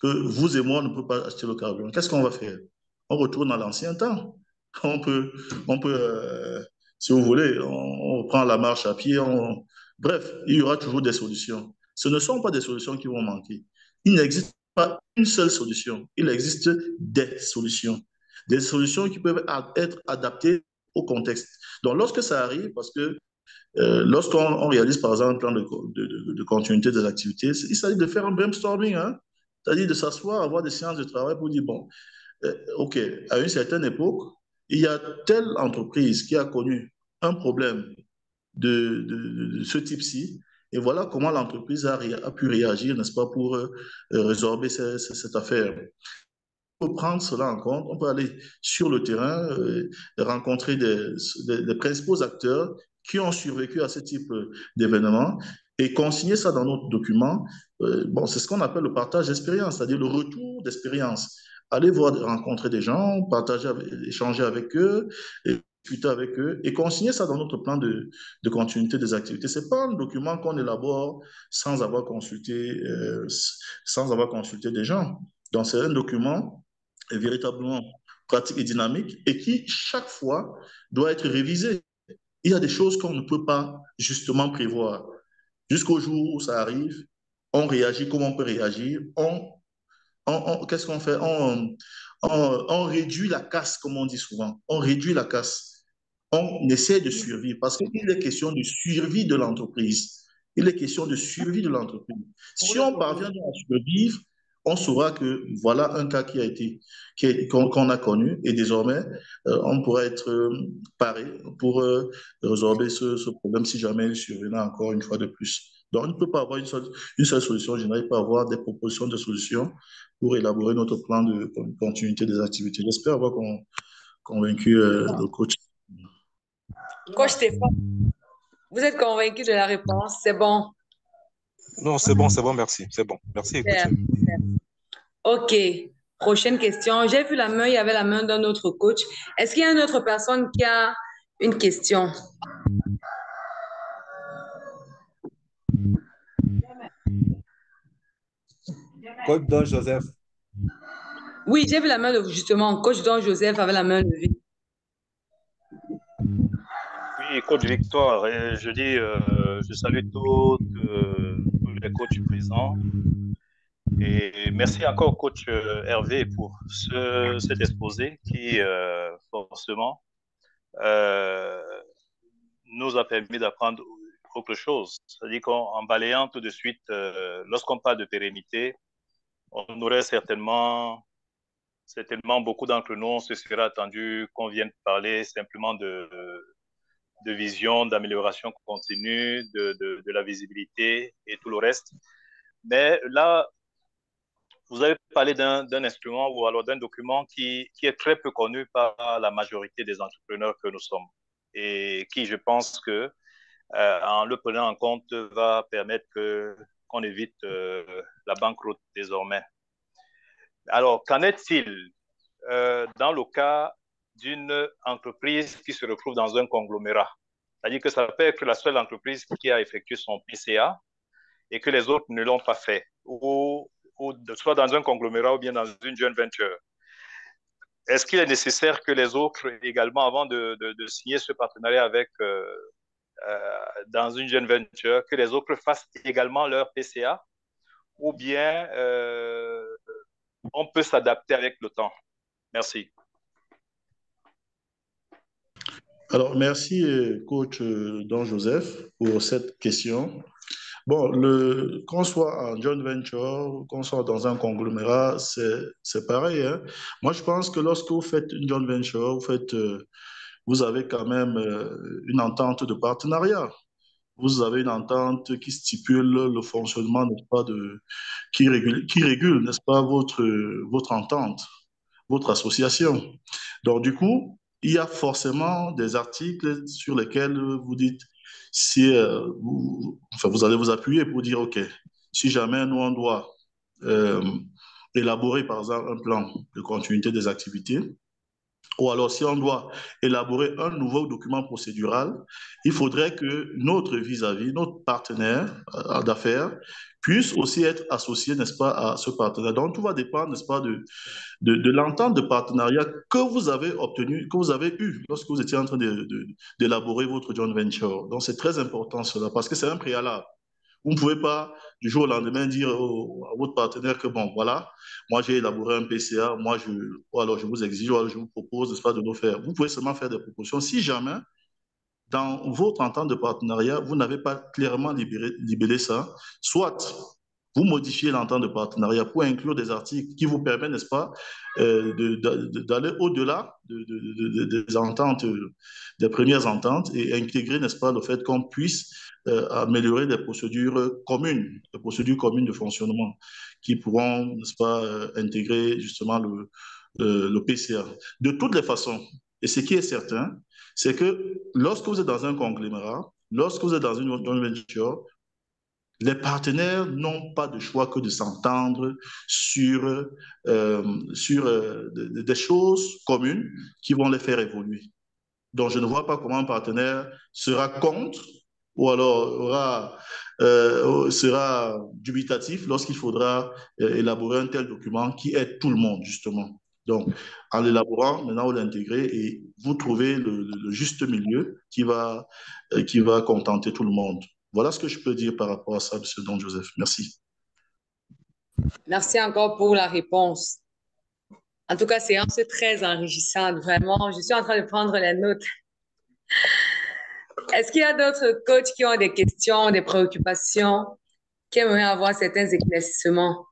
que vous et moi ne pouvons pas acheter le carburant, qu'est-ce qu'on va faire? On retourne à l'ancien temps. On peut si vous voulez, on prend la marche à pied. Bref, il y aura toujours des solutions. Ce ne sont pas des solutions qui vont manquer. Il n'existe pas une seule solution. Il existe des solutions. Des solutions qui peuvent être adaptées au contexte. Donc, lorsque ça arrive, parce que lorsqu'on réalise, par exemple, un plan de continuité des activités, il s'agit de faire un brainstorming, hein? C'est-à-dire de s'asseoir, avoir des séances de travail pour dire, bon, OK, à une certaine époque, il y a telle entreprise qui a connu un problème de ce type-ci, et voilà comment l'entreprise a pu réagir, n'est-ce pas, pour résorber cette affaire. On peut prendre cela en compte, on peut aller sur le terrain, rencontrer des principaux acteurs qui ont survécu à ce type d'événements et consigner ça dans notre document. Bon, c'est ce qu'on appelle le partage d'expérience, c'est-à-dire le retour d'expérience. Aller voir, rencontrer des gens, partager, échanger avec eux, et discuter avec eux et consigner ça dans notre plan de continuité des activités. Ce n'est pas un document qu'on élabore sans avoir consulté des gens. Donc, c'est un document est véritablement pratique et dynamique et qui, chaque fois, doit être révisé. Il y a des choses qu'on ne peut pas justement prévoir. Jusqu'au jour où ça arrive, on réagit comme on peut réagir. Qu'est-ce qu'on fait? On réduit la casse, comme on dit souvent. On réduit la casse. On essaie de survivre parce qu'il est question de survie de l'entreprise. Il est question de survie de l'entreprise. Si on parvient à survivre, on saura que voilà un cas qu'on a connu et désormais, on pourra être paré pour résorber ce problème si jamais il survenait encore une fois de plus. Donc, on ne peut pas avoir une seule solution générale, il peut avoir des propositions de solutions pour élaborer notre plan de continuité des activités. J'espère avoir convaincu le coach. Coach Stéphane, vous êtes convaincu de la réponse? C'est bon? Non, c'est bon, merci. C'est bon. Merci, Super, coach. super. OK. Prochaine question. J'ai vu la main, il y avait la main d'un autre coach. Est-ce qu'il y a une autre personne qui a une question? Coach Don Joseph. Oui, j'ai vu la main de, justement, coach Don Joseph avait la main levée. Oui, coach Victoire, je salue tous les coachs présents. Et merci encore, coach Hervé, pour cet exposé qui, forcément, nous a permis d'apprendre autre chose. C'est-à-dire qu'en balayant tout de suite, lorsqu'on parle de pérennité, on aurait certainement beaucoup d'entre nous, on se serait attendu qu'on vienne parler simplement de vision, d'amélioration continue, de la visibilité et tout le reste. Mais là, vous avez parlé d'un instrument ou alors d'un document qui est très peu connu par la majorité des entrepreneurs que nous sommes et qui, je pense que, en le prenant en compte, va permettre qu'on évite la banqueroute désormais. Alors, qu'en est-il dans le cas d'une entreprise qui se retrouve dans un conglomérat? C'est-à-dire que ça peut être la seule entreprise qui a effectué son PCA et que les autres ne l'ont pas fait, ou soit dans un conglomérat ou bien dans une joint venture. Est-ce qu'il est nécessaire que les autres également, avant de signer ce partenariat avec dans une joint venture, que les autres fassent également leur PCA, ou bien on peut s'adapter avec le temps? Merci. Alors, merci, coach Don Joseph, pour cette question. Bon, qu'on soit en joint venture, qu'on soit dans un conglomérat, c'est pareil, hein. Moi, je pense que lorsque vous faites une joint venture, vous avez quand même une entente de partenariat. Vous avez une entente qui stipule le fonctionnement, n'est-ce pas, qui régule, n'est-ce pas, votre entente, votre association. Donc, du coup, il y a forcément des articles sur lesquels vous dites, si enfin, vous allez vous appuyer pour dire, OK, si jamais nous, on doit euh, élaborer, par exemple, un plan de continuité des activités, ou alors, si on doit élaborer un nouveau document procédural, il faudrait que notre vis-à-vis, notre partenaire d'affaires, puisse aussi être associé, n'est-ce pas, à ce partenaire. Donc, tout va dépendre, n'est-ce pas, de l'entente de partenariat que vous avez obtenue, que vous avez eue lorsque vous étiez en train d'élaborer votre joint venture. Donc, c'est très important cela, parce que c'est un préalable. Vous ne pouvez pas du jour au lendemain dire à votre partenaire que bon, voilà, moi j'ai élaboré un PCA, ou alors je vous exige, ou alors je vous propose, n'est-ce pas, de le faire. Vous pouvez seulement faire des propositions si jamais, dans votre entente de partenariat, vous n'avez pas clairement libellé ça, soit vous modifiez l'entente de partenariat pour inclure des articles qui vous permettent, n'est-ce pas, d'aller au-delà des ententes, des premières ententes et intégrer, n'est-ce pas, le fait qu'on puisse améliorer des procédures communes de fonctionnement qui pourront, n'est-ce pas, intégrer justement le PCA. De toutes les façons, et ce qui est certain, c'est que lorsque vous êtes dans un conglomérat, lorsque vous êtes dans une joint venture, les partenaires n'ont pas de choix que de s'entendre sur des choses communes qui vont les faire évoluer. Donc, je ne vois pas comment un partenaire sera contre ou alors sera dubitatif lorsqu'il faudra élaborer un tel document qui aide tout le monde, justement. Donc, en l'élaborant, maintenant, vous l'intégrez et vous trouvez le juste milieu qui va contenter tout le monde. Voilà ce que je peux dire par rapport à ça, M. Don Joseph. Merci. Merci encore pour la réponse. En tout cas, séance très enrichissante, vraiment. Je suis en train de prendre les notes. Est-ce qu'il y a d'autres coachs qui ont des questions, des préoccupations, qui aimeraient avoir certains éclaircissements?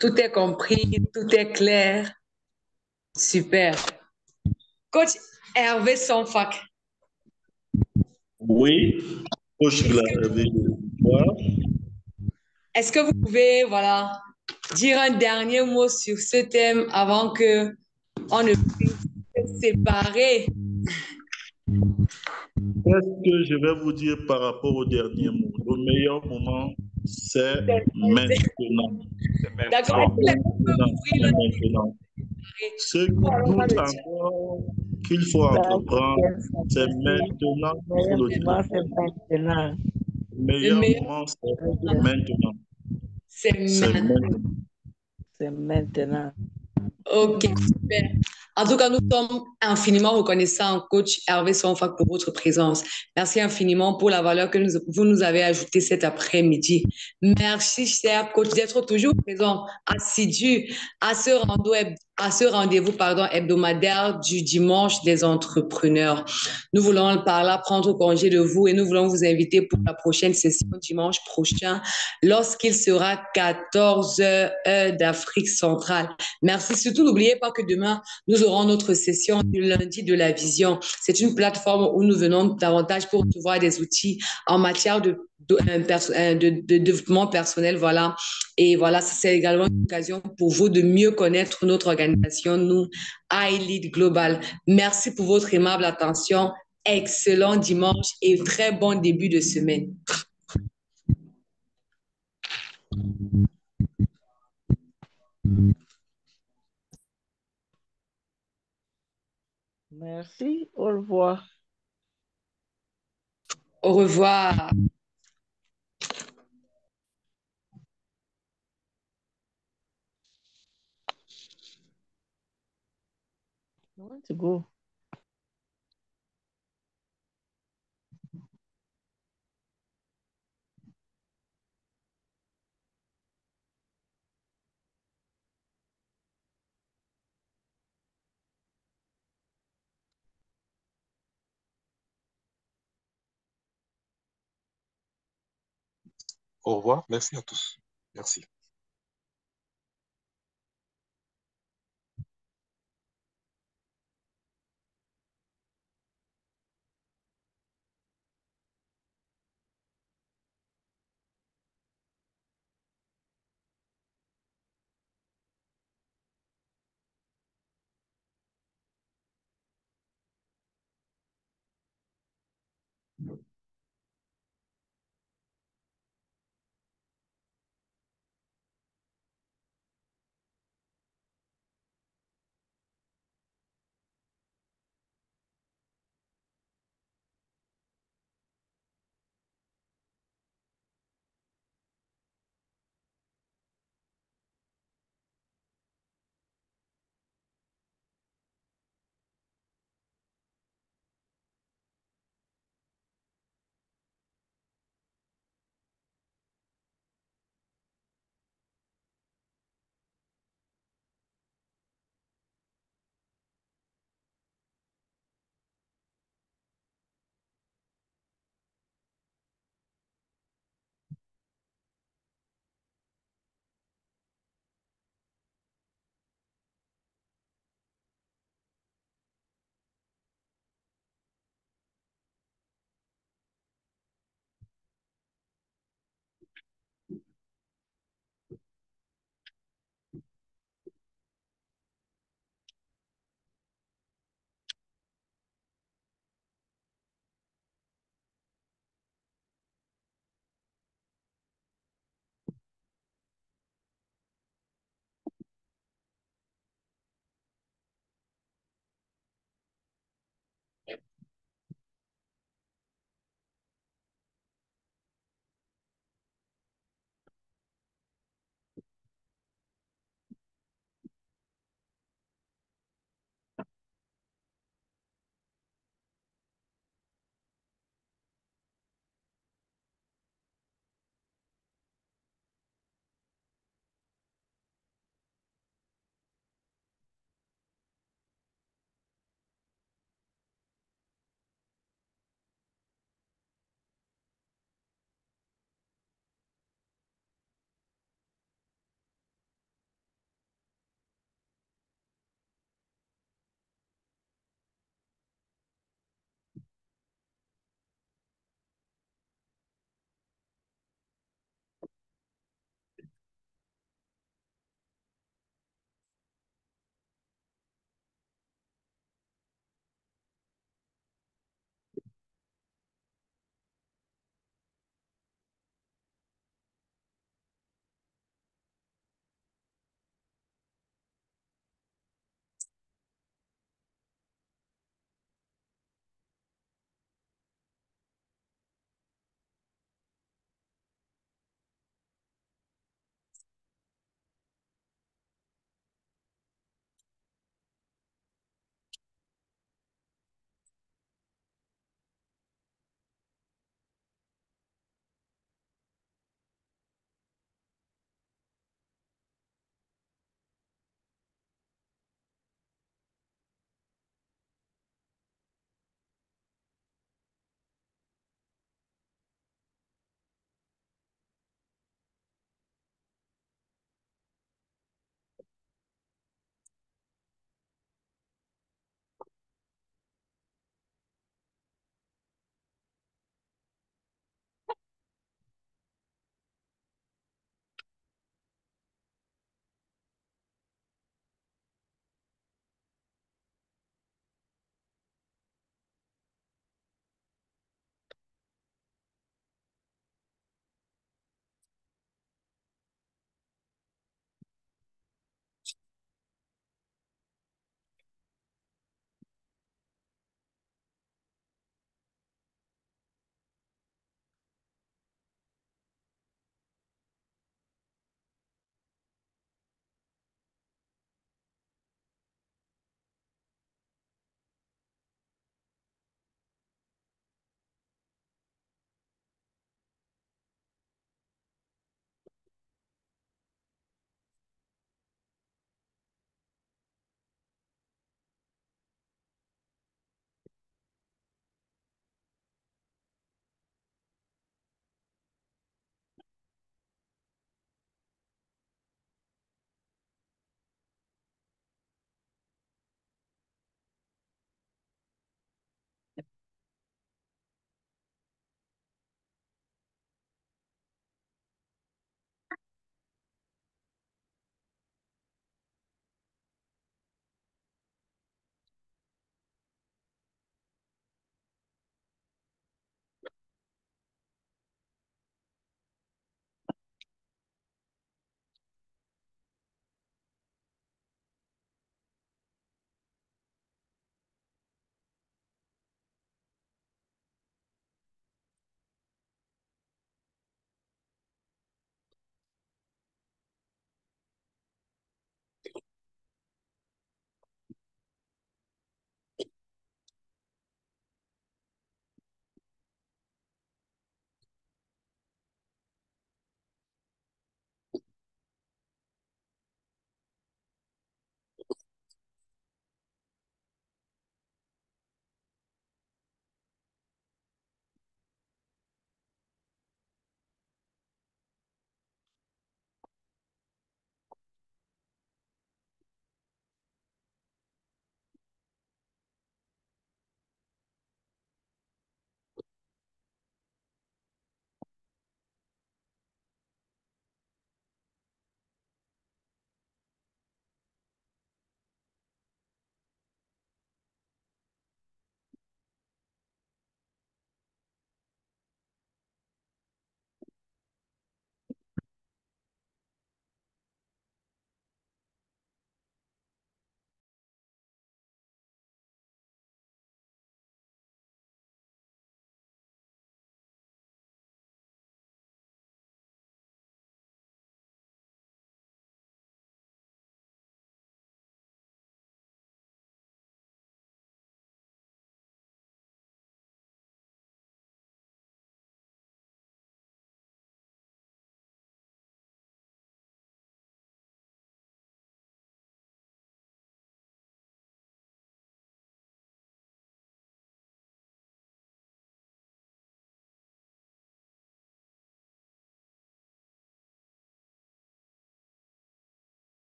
Tout est compris, tout est clair. Super. Coach Hervé Sonfac. Oui, coach Est-ce que vous pouvez, voilà, dire un dernier mot sur ce thème avant que on ne puisse se séparer? Qu'est-ce que je vais vous dire par rapport au dernier mot? Le meilleur moment, c'est maintenant. D'accord. C'est maintenant. Ceux qui doutent encore qu'il faut entreprendre, c'est maintenant qu'il faut le dire. Le meilleur moment, c'est maintenant. C'est maintenant. C'est maintenant. Ok, super. En tout cas, nous sommes infiniment reconnaissants, coach Hervé Sonfac, pour votre présence. Merci infiniment pour la valeur que vous nous avez ajoutée cet après-midi. Merci, cher coach, d'être toujours présent, assidu à ce rendez-vous, hebdomadaire du dimanche des entrepreneurs. Nous voulons par là prendre congé de vous et nous voulons vous inviter pour la prochaine session dimanche prochain lorsqu'il sera 14 heures d'Afrique centrale. Merci. Surtout, n'oubliez pas que demain, nous aurons notre session du lundi de la vision. C'est une plateforme où nous venons davantage pour recevoir des outils en matière de développement personnel, voilà. Et voilà, c'est également une occasion pour vous de mieux connaître notre organisation, nous, iLead Global. Merci pour votre aimable attention. Excellent dimanche et très bon début de semaine. Merci, au revoir. Au revoir. I want to go. Au revoir. Merci à tous. Merci.